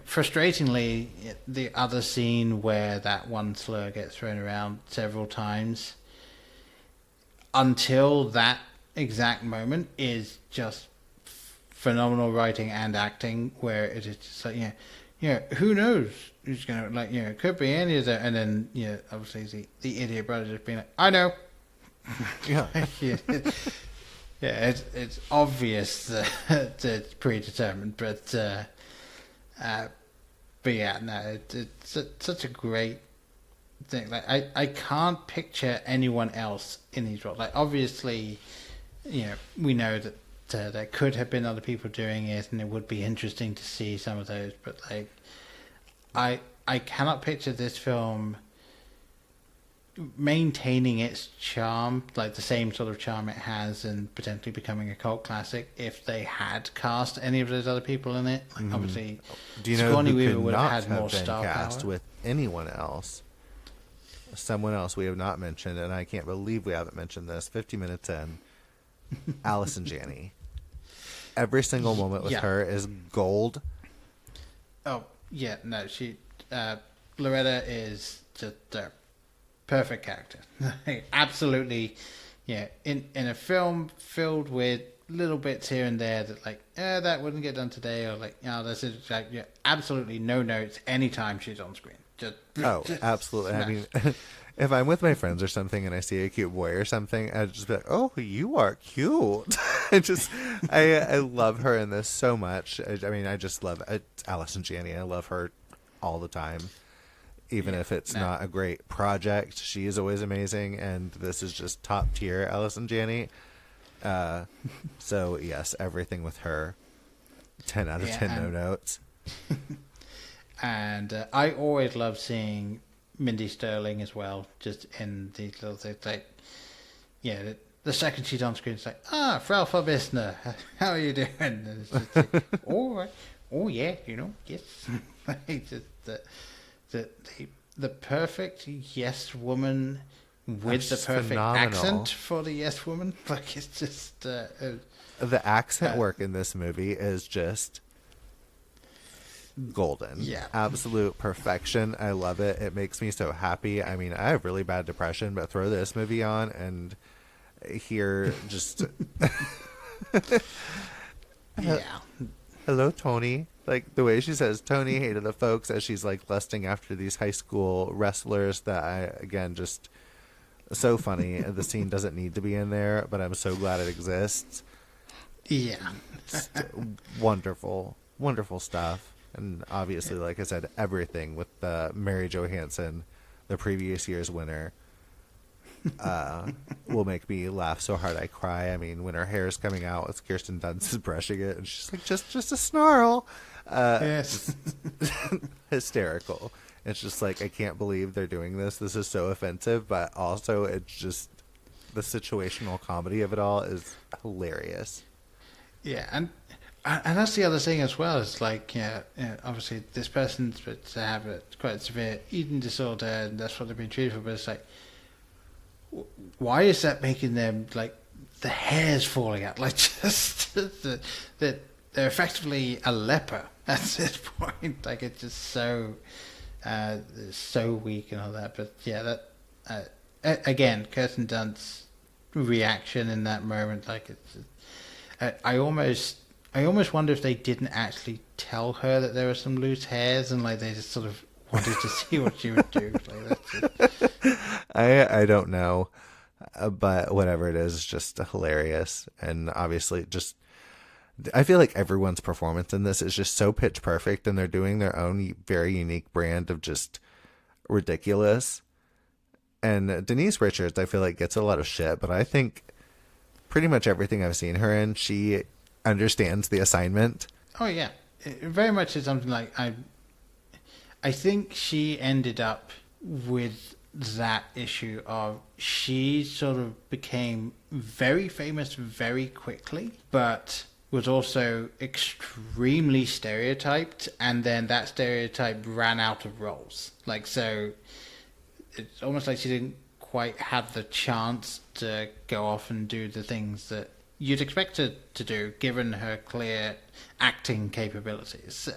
frustratingly, the other scene where that one slur gets thrown around several times, until that exact moment, is just phenomenal writing and acting, where it is just like, who knows who's gonna, like, it could be any of that, and then obviously the idiot brother just being like, I know. Yeah. It's obvious that it's predetermined, but it's such a great thing. Like, I can't picture anyone else in these roles. Like, obviously, we know that there could have been other people doing it, and it would be interesting to see some of those. But, like, I cannot picture this film maintaining its charm, like the same sort of charm it has, and potentially becoming a cult classic, if they had cast any of those other people in it. Like, obviously, do you know Sigourney who Weaver could would not have had more been star cast power with anyone else? Someone else we have not mentioned, and I can't believe we haven't mentioned this. 50 minutes in, Allison Janney. Every single moment with her is gold. Oh yeah, no, she Loretta is just perfect character. Absolutely, in a film filled with little bits here and there that, like, that wouldn't get done today, or like, this is like, absolutely no notes anytime she's on screen. Just Absolutely. Smash. I mean, if I'm with my friends or something and I see a cute boy or something, I'd just be like, oh, you are cute. I love her in this so much. I mean, I just love it. Allison Janney. I love her all the time. Even if it's not a great project, she is always amazing, and this is just top tier Allison Janney. So yes, everything with her, 10 out of 10 no notes. And I always love seeing Mindy Sterling as well, just in these little things. Like, the second she's on screen, it's like, Frau Verbissner, how are you doing? And it's just like, oh yeah, yes. Like, just the perfect yes woman with the perfect phenomenal accent for the yes woman. Like, it's just the accent work in this movie is just golden. Yeah, absolute perfection. I love it. It makes me so happy. I mean, I have really bad depression, but throw this movie on and hear just hello Tony. Like, the way she says Tony hated the folks as she's, like, lusting after these high school wrestlers, that I, again, just so funny. The scene doesn't need to be in there, but I'm so glad it exists. Yeah. Just wonderful, wonderful stuff. And obviously, like I said, everything with Mary Johansson, the previous year's winner, will make me laugh so hard I cry. I mean, when her hair is coming out, as Kirsten Dunst is brushing it, and she's like, just a snarl. Yes. Hysterical. It's just like, I can't believe they're doing this. This is so offensive, but also it's just, the situational comedy of it all is hilarious. Yeah, and that's the other thing as well. It's like, obviously this person's to have a quite severe eating disorder, and that's what they've been treated for. But it's like, why is that making them, like, the hair's falling out? Like, just that they're effectively a leper at this point. Like, it's just so weak and all that. But yeah, that again, Kirsten Dunst's reaction in that moment, like, it's I almost wonder if they didn't actually tell her that there were some loose hairs, and like they just sort of wanted to see what she would do. Like, that's it. I don't know, but whatever it is, just hilarious, and obviously just I feel like everyone's performance in this is just so pitch perfect, and they're doing their own very unique brand of just ridiculous. And Denise Richards, I feel like, gets a lot of shit, but I think pretty much everything I've seen her in, she understands the assignment. Oh yeah, it very much is something like I think she ended up with that issue of she sort of became very famous very quickly, but was also extremely stereotyped, and then that stereotype ran out of roles. Like, so it's almost like she didn't quite have the chance to go off and do the things that you'd expect her to do, given her clear acting capabilities.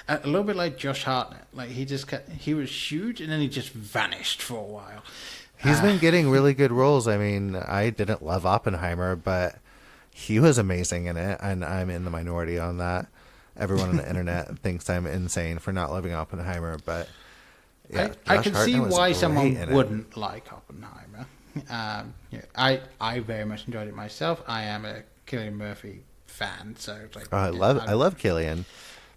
A little bit like Josh Hartnett. Like, he was huge, and then he just vanished for a while. He's been getting really good roles. I mean, I didn't love Oppenheimer, but he was amazing in it, and I'm in the minority on that. Everyone on the internet thinks I'm insane for not loving Oppenheimer, but yeah, I can see why someone it. wouldn't like Oppenheimer. I very much enjoyed it myself. I am a Cillian Murphy fan, so it's like, I love Cillian.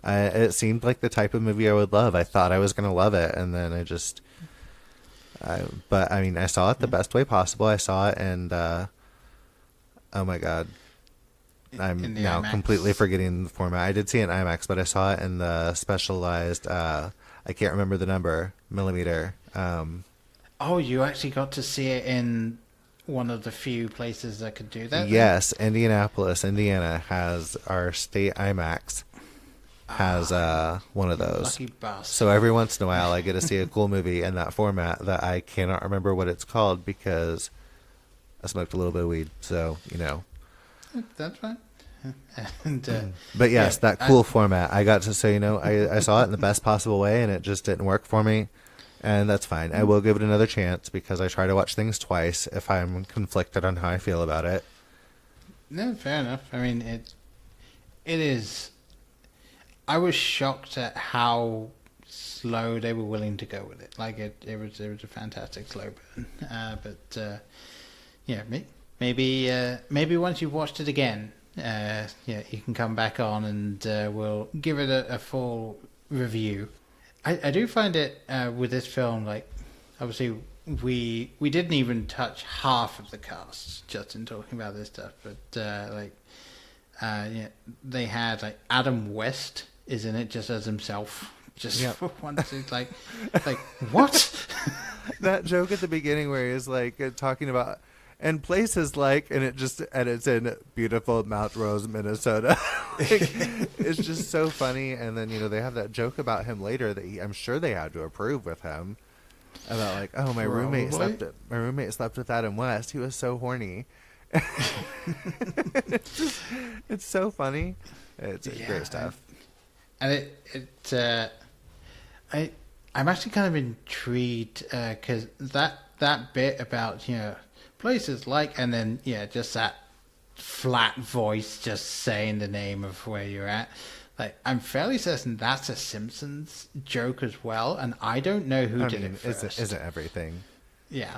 It seemed like the type of movie I would love. I thought I was going to love it, and then but I mean, I saw it the best way possible. I saw it, and oh my god, I'm now IMAX. completely forgetting the format. I did see it in IMAX, but I saw it in the specialized. I can't remember the number, millimeter. Oh, you actually got to see it in one of the few places that could do that? Yes, Indianapolis, Indiana has our state IMAX. Has one of those. Lucky bastard. So every once in a while I get to see a cool movie in that format that I cannot remember what it's called because I smoked a little bit of weed. So, you know. That's fine. And, but yes, that cool format. I got to say, you know, I saw it in the best possible way, and it just didn't work for me. And that's fine. I will give it another chance because I try to watch things twice if I'm conflicted on how I feel about it. No, fair enough. I mean, it is... I was shocked at how slow they were willing to go with it. Like, it was a fantastic slow burn. But yeah, maybe once you've watched it again, you can come back on and we'll give it a full review. I do find it with this film, like, obviously we didn't even touch half of the cast just in talking about this stuff, but they had, like, Adam West is in it just as himself, just for once. It's like what? That joke at the beginning where he's like talking about and places like, and it's in beautiful Mount Rose, Minnesota. Like, it's just so funny. And then, you know, they have that joke about him later that I'm sure they had to approve with him about, like, oh, my roommate slept with Adam West. He was so horny. It's so funny. It's great stuff. And I'm actually kind of intrigued because that bit about, you know, places like, and then just that flat voice just saying the name of where you're at. Like, I'm fairly certain that's a Simpsons joke as well, and I don't know who did it first. Isn't everything? Yeah.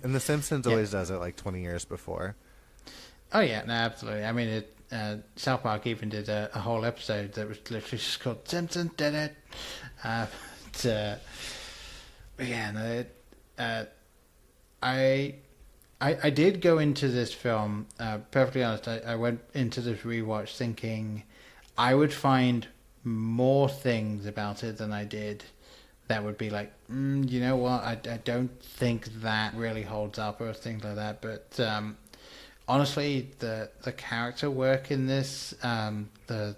And the Simpsons always does it like 20 years before. Oh yeah, no, absolutely. I mean, South Park even did a whole episode that was literally just called "Simpsons Did It." I did go into this film, perfectly honest. I went into this rewatch thinking I would find more things about it than I did that would be like, you know what? I don't think that really holds up or things like that. But honestly, the character work in this, the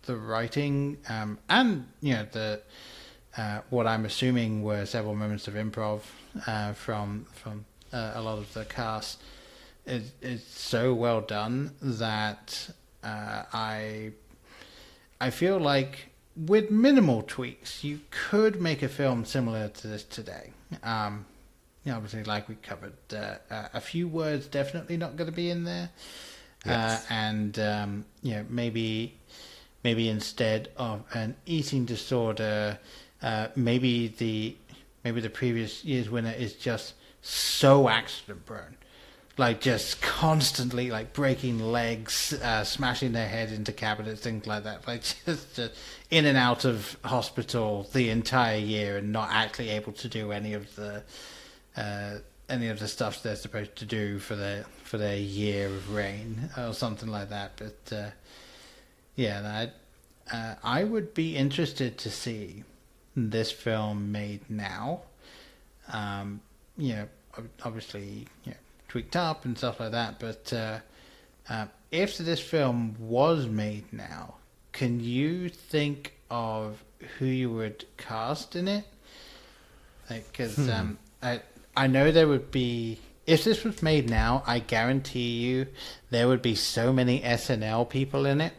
writing, and, you know, the what I'm assuming were several moments of improv from a lot of the cast is so well done that I feel like with minimal tweaks you could make a film similar to this today. You know, obviously, like we covered, a few words definitely not going to be in there. Yes. And you know, maybe instead of an eating disorder, maybe the previous year's winner is just so accident prone. like just constantly like breaking legs, smashing their head into cabinets, things like that. Like just in and out of hospital the entire year and not actually able to do any of the stuff they're supposed to do for their year of reign or something like that. But I would be interested to see this film made now. Obviously, tweaked up and stuff like that. But if this film was made now, can you think of who you would cast in it? Because I know there would be, if this was made now, I guarantee you there would be so many SNL people in it,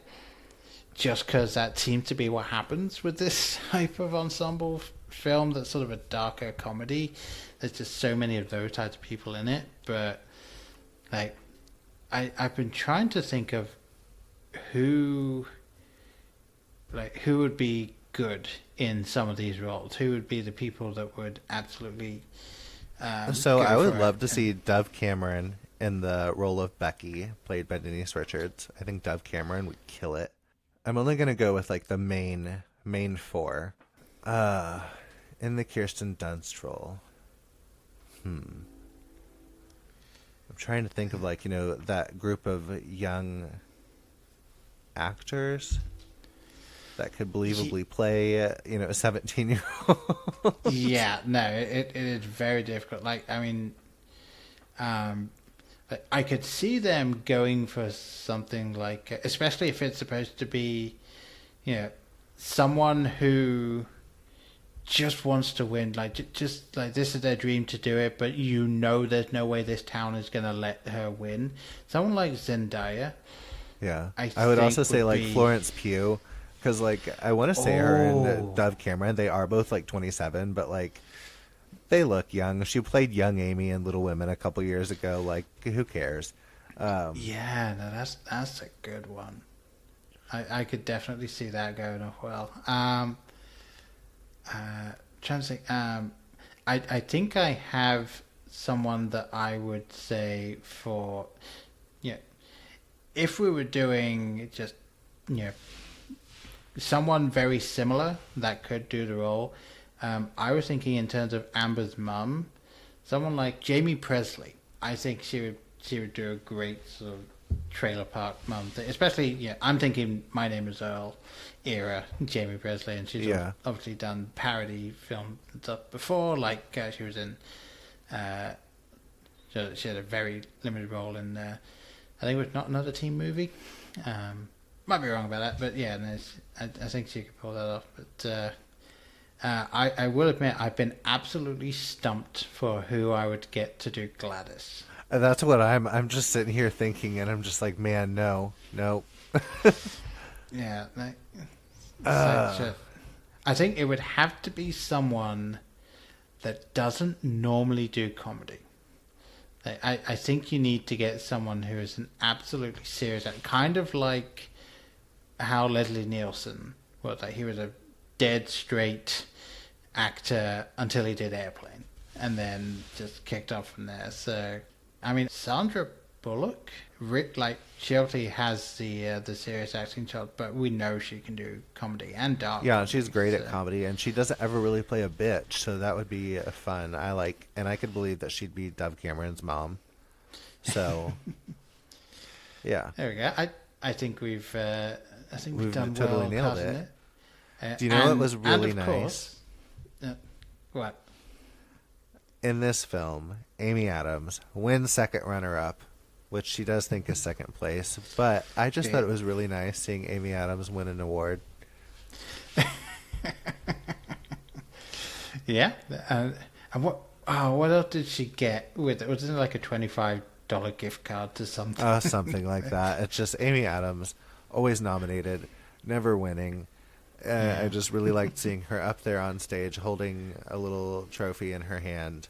just because that seems to be what happens with this type of ensemble film that's sort of a darker comedy. There's just so many of those types of people in it. But like, I've been trying to think of who would be good in some of these roles. Who would be the people that would absolutely so I would love to see Dove Cameron in the role of Becky, played by Denise Richards. I think Dove Cameron would kill it. I'm only going to go with like the main four. In the Kirsten Dunst role. I'm trying to think of like, that group of young actors that could believably play, a 17-year-old. Yeah, no, it is very difficult. Like, I mean, I could see them going for something like, especially if it's supposed to be, someone who just wants to win, like just like this is their dream to do it, but there's no way this town is going to let her win. Someone like Zendaya. Yeah, I would also say like Florence Pugh. Because, like, I want to say her and Dove Cameron, they are both, like, 27, but, like, they look young. She played young Amy in Little Women a couple years ago. Like, who cares? Yeah, no, that's a good one. I could definitely see that going off well. Trying to think. I think I have someone that I would say for, if we were doing just, someone very similar that could do the role. I was thinking in terms of Amber's mum, someone like Jamie Presley. I think she would do a great sort of trailer park mum thing. Especially, I'm thinking My Name Is Earl era Jamie Presley, and she's obviously done parody film and stuff before. Like she was in, she had a very limited role in. I think it was Not Another Teen Movie. Might be wrong about that, but yeah, I think she could pull that off. But I will admit, I've been absolutely stumped for who I would get to do Gladys. That's what I'm just sitting here thinking, and I'm just like, man, no. Yeah. I think it would have to be someone that doesn't normally do comedy. I think you need to get someone who is an absolutely serious actor, kind of like how Leslie Nielsen was. Like, he was a dead straight actor until he did Airplane, and then just kicked off from there. So, I mean, Sandra Bullock, she obviously has the serious acting shot, but we know she can do comedy and dark. Yeah, she's great at comedy, and she doesn't ever really play a bitch, so that would be fun. And I could believe that she'd be Dove Cameron's mom. So, yeah. There we go. I think we've done totally well nailed it. Do you know what was really nice? Course, what? In this film, Amy Adams wins second runner-up, which she does think is second place. But I just thought it was really nice seeing Amy Adams win an award. Yeah. And what else did she get with it? Was it like a $25 gift card to something? Something like that. It's just Amy Adams, always nominated, never winning. I just really liked seeing her up there on stage holding a little trophy in her hand.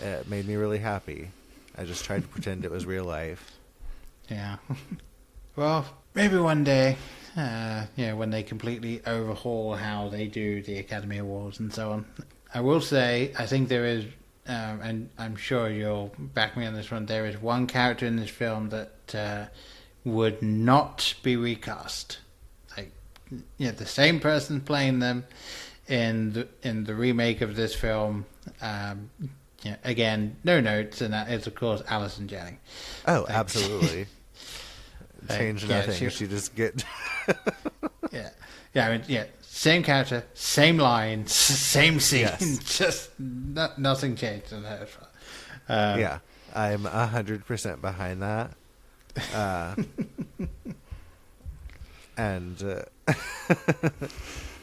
It made me really happy. I just tried to pretend it was real life. Yeah. Well, maybe one day, when they completely overhaul how they do the Academy Awards and so on. I will say, I think there is and I'm sure you'll back me on this one, there is one character in this film that would not be recast. Like, the same person playing them in the remake of this film. Again, no notes, and that is of course Alison Janney. Oh, absolutely. Change nothing. She just get. Same character, same lines, same scene. Yes. Just nothing changed in her. I'm 100% behind that. And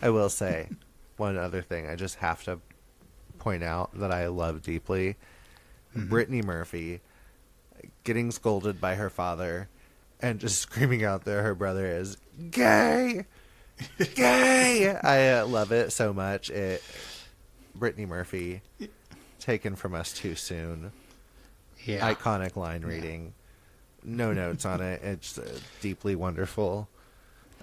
I will say one other thing. I just have to point out that I love deeply. Brittany Murphy getting scolded by her father and just screaming out that her brother is gay. Gay! I love it so much. Brittany Murphy, taken from us too soon. Yeah. Iconic line reading. No notes on it. It's deeply wonderful.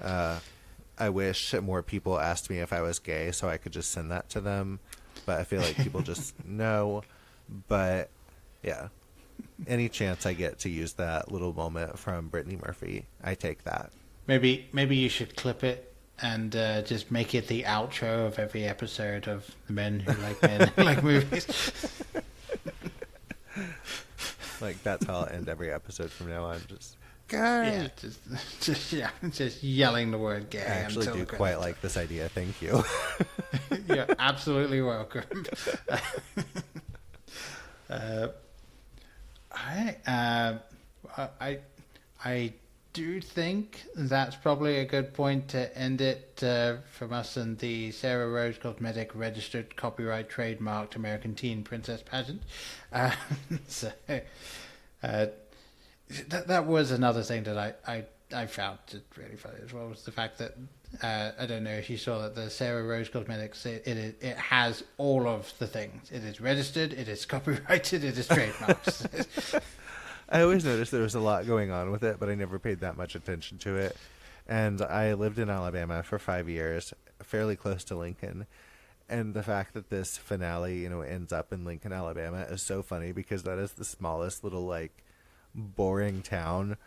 I wish more people asked me if I was gay so I could just send that to them. But I feel like people just know. But, yeah. Any chance I get to use that little moment from Brittany Murphy, I take that. Maybe you should clip it and just make it the outro of every episode of The Men Who Like Men Who Like Movies. Like, that's how I'll end every episode from now on. Just gay. Yeah, just yelling the word gay. I actually do quite like this idea. Thank you. You're absolutely welcome. I do think that's probably a good point to end it from us and the Sarah Rose Cosmetic registered copyright trademarked American Teen Princess pageant. That was another thing that I found really funny as well, was the fact that I don't know if you saw that the Sarah Rose Cosmetics it has all of the things. It is registered, it is copyrighted, it is trademarked. I always noticed there was a lot going on with it, but I never paid that much attention to it. And I lived in Alabama for 5 years, fairly close to Lincoln. And the fact that this finale, ends up in Lincoln, Alabama is so funny because that is the smallest little, boring town.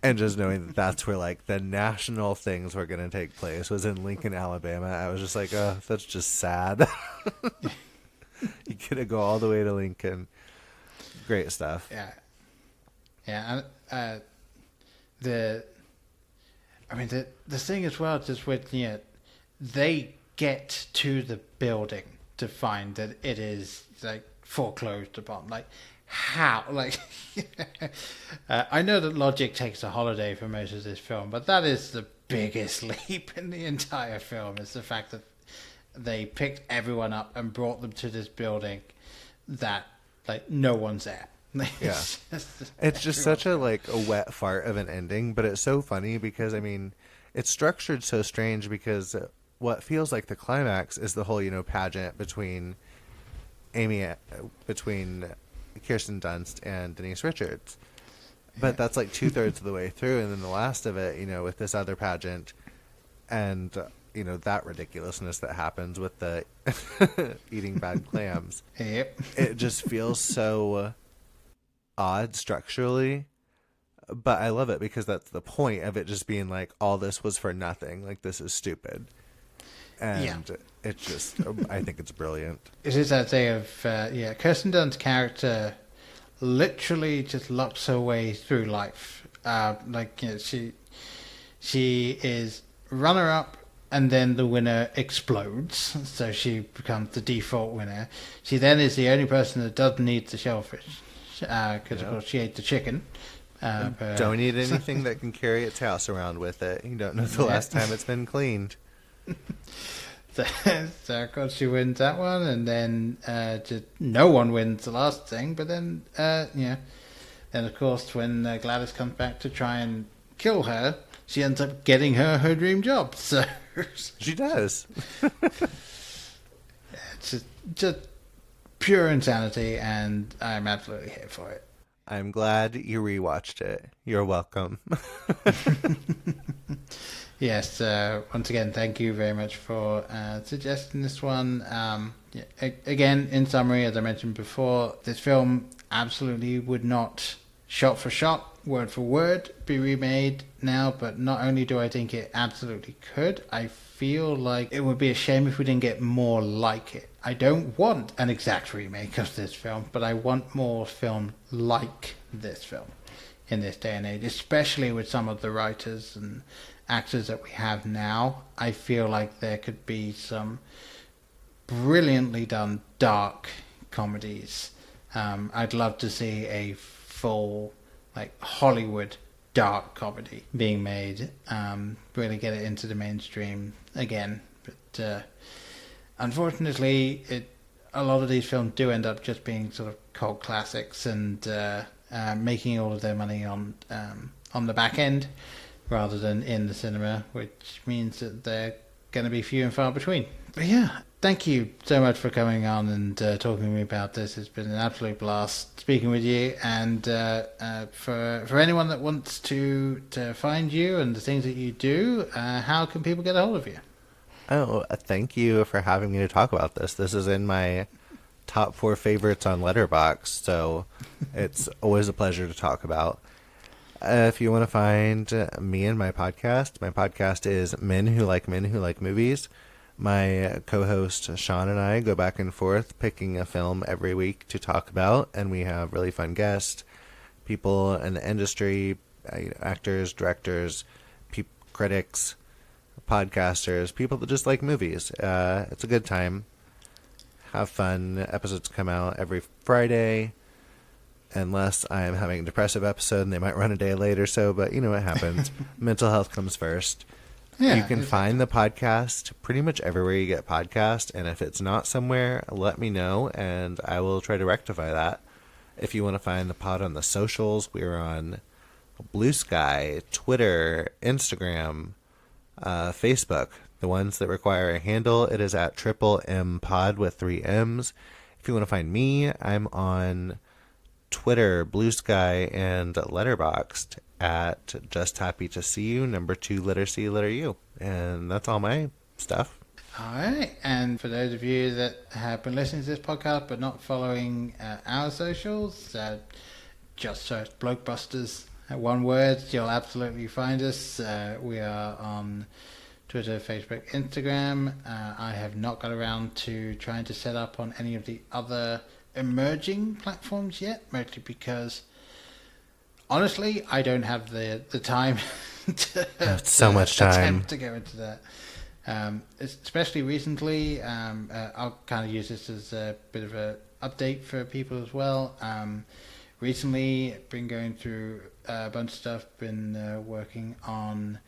And just knowing that that's where, the national things were going to take place was in Lincoln, Alabama. I was just like, oh, that's just sad. You got to go all the way to Lincoln. Great stuff. Yeah. Yeah, the thing as well, just with they get to the building to find that it is foreclosed upon. How? I know that logic takes a holiday for most of this film, but that is the biggest leap in the entire film. Is the fact that they picked everyone up and brought them to this building that no one's there. Yeah, it's just such a wet fart of an ending, but it's so funny because it's structured so strange because what feels like the climax is the whole pageant between Kirsten Dunst and Denise Richards, but that's 2/3 of the way through, and then the last of it, with this other pageant, and that ridiculousness that happens with the eating bad clams. Yep. It just feels so odd structurally, but I love it because that's the point of it, just being all this was for nothing, this is stupid. And it's just, I think it's brilliant. It is that thing of Kirsten Dunst's character literally just locks her way through life. She is runner-up, and then the winner explodes, so she becomes the default winner. She then is the only person that doesn't eat the shellfish, because of course she ate the chicken. Don't eat anything that can carry its house around with it. You don't know the last time it's been cleaned. So of course she wins that one, and then just no one wins the last thing. But then then of course when Gladys comes back to try and kill her, she ends up getting her dream job. So she does. It's just pure insanity, and I'm absolutely here for it. I'm glad you rewatched it. You're welcome. Yes, once again, thank you very much for suggesting this one. Again, in summary, as I mentioned before, this film absolutely would not, shot for shot, word for word, be remade now, but not only do I think it absolutely could, I feel like it would be a shame if we didn't get more like it. I don't want an exact remake of this film, but I want more film like this film in this day and age, especially with some of the writers and actors that we have now. I feel like there could be some brilliantly done dark comedies. I'd love to see a full Hollywood dark comedy being made, really get it into the mainstream again. But unfortunately, a lot of these films do end up just being sort of cult classics and making all of their money on the back end rather than in the cinema, which means that they're going to be few and far between. But yeah, thank you so much for coming on and talking to me about this. It's been an absolute blast speaking with you. And for anyone that wants to find you and the things that you do, how can people get a hold of you? Oh, thank you for having me to talk about this. This is in my top 4 favorites on Letterboxd, so it's always a pleasure to talk about. If you want to find me and my podcast is Men Who Like Movies. My co-host Sean and I go back and forth picking a film every week to talk about, and we have really fun guests, people in the industry, actors, directors, critics, podcasters, people that just like movies. It's a good time. Have fun. Episodes come out every Friday. Unless I am having a depressive episode and they might run a day late or so, but you know what happens. Mental health comes first. Yeah, you can find the podcast pretty much everywhere you get podcasts, and if it's not somewhere, let me know, and I will try to rectify that. If you want to find the pod on the socials, we're on Blue Sky, Twitter, Instagram, Facebook. The ones that require a handle, it is at Triple M Pod with 3 M's. If you want to find me, I'm on Twitter, Blue Sky, and Letterboxd at Just Happy to See You, number 2, letter C, letter U. And that's all my stuff. All right. And for those of you that have been listening to this podcast but not following our socials, just search Blokebusters. One word, you'll absolutely find us. We are on Twitter, Facebook, Instagram. I have not got around to trying to set up on any of the other emerging platforms yet, mostly because honestly I don't have the time to much time attempt to go into that, especially recently. I'll kind of use this as a bit of a update for people as well. Recently been going through a bunch of stuff, been working on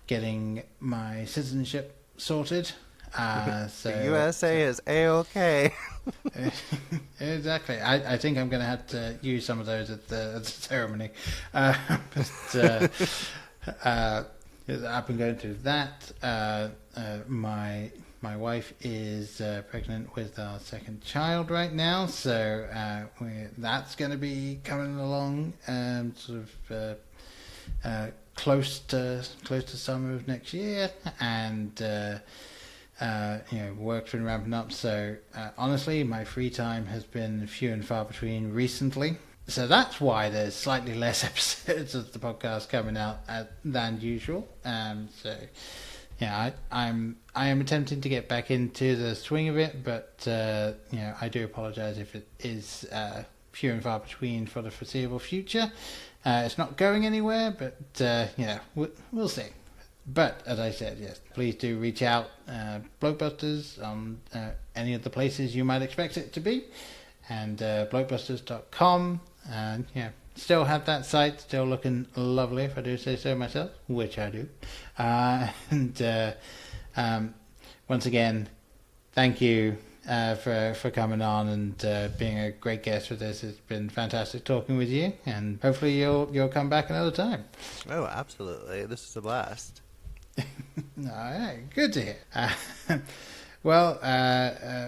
getting my citizenship sorted. So the USA is A-OK. Exactly. I think I'm going to have to use some of those at the ceremony. I've been going through that. My wife is pregnant with our second child right now, so that's going to be coming along close to summer of next year, and work's been ramping up. So honestly, my free time has been few and far between recently. So that's why there's slightly less episodes of the podcast coming out than usual. So yeah, I am attempting to get back into the swing of it, but I do apologise if it is few and far between for the foreseeable future. It's not going anywhere, but we'll see. But as I said, yes, please do reach out, Blokebusters, on any of the places you might expect it to be, and blokebusters.com. And still have that site, still looking lovely, if I do say so myself, which I do. Once again, thank you for coming on and being a great guest for this. It's been fantastic talking with you, and hopefully you'll come back another time. Oh, absolutely. This is a blast. All right, good to hear. Well,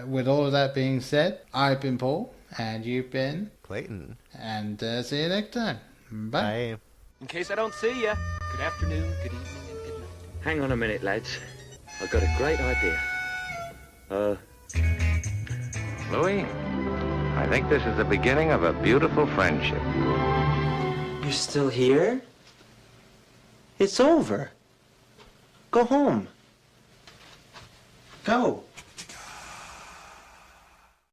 with all of that being said, I've been Paul. And you've been Clayton. And see you next time. Bye. Bye. In case I don't see you, good afternoon, good evening, and good night. Hang on a minute, lads. I've got a great idea. Louis, I think this is the beginning of a beautiful friendship. You're still here? It's over. Go home. Go.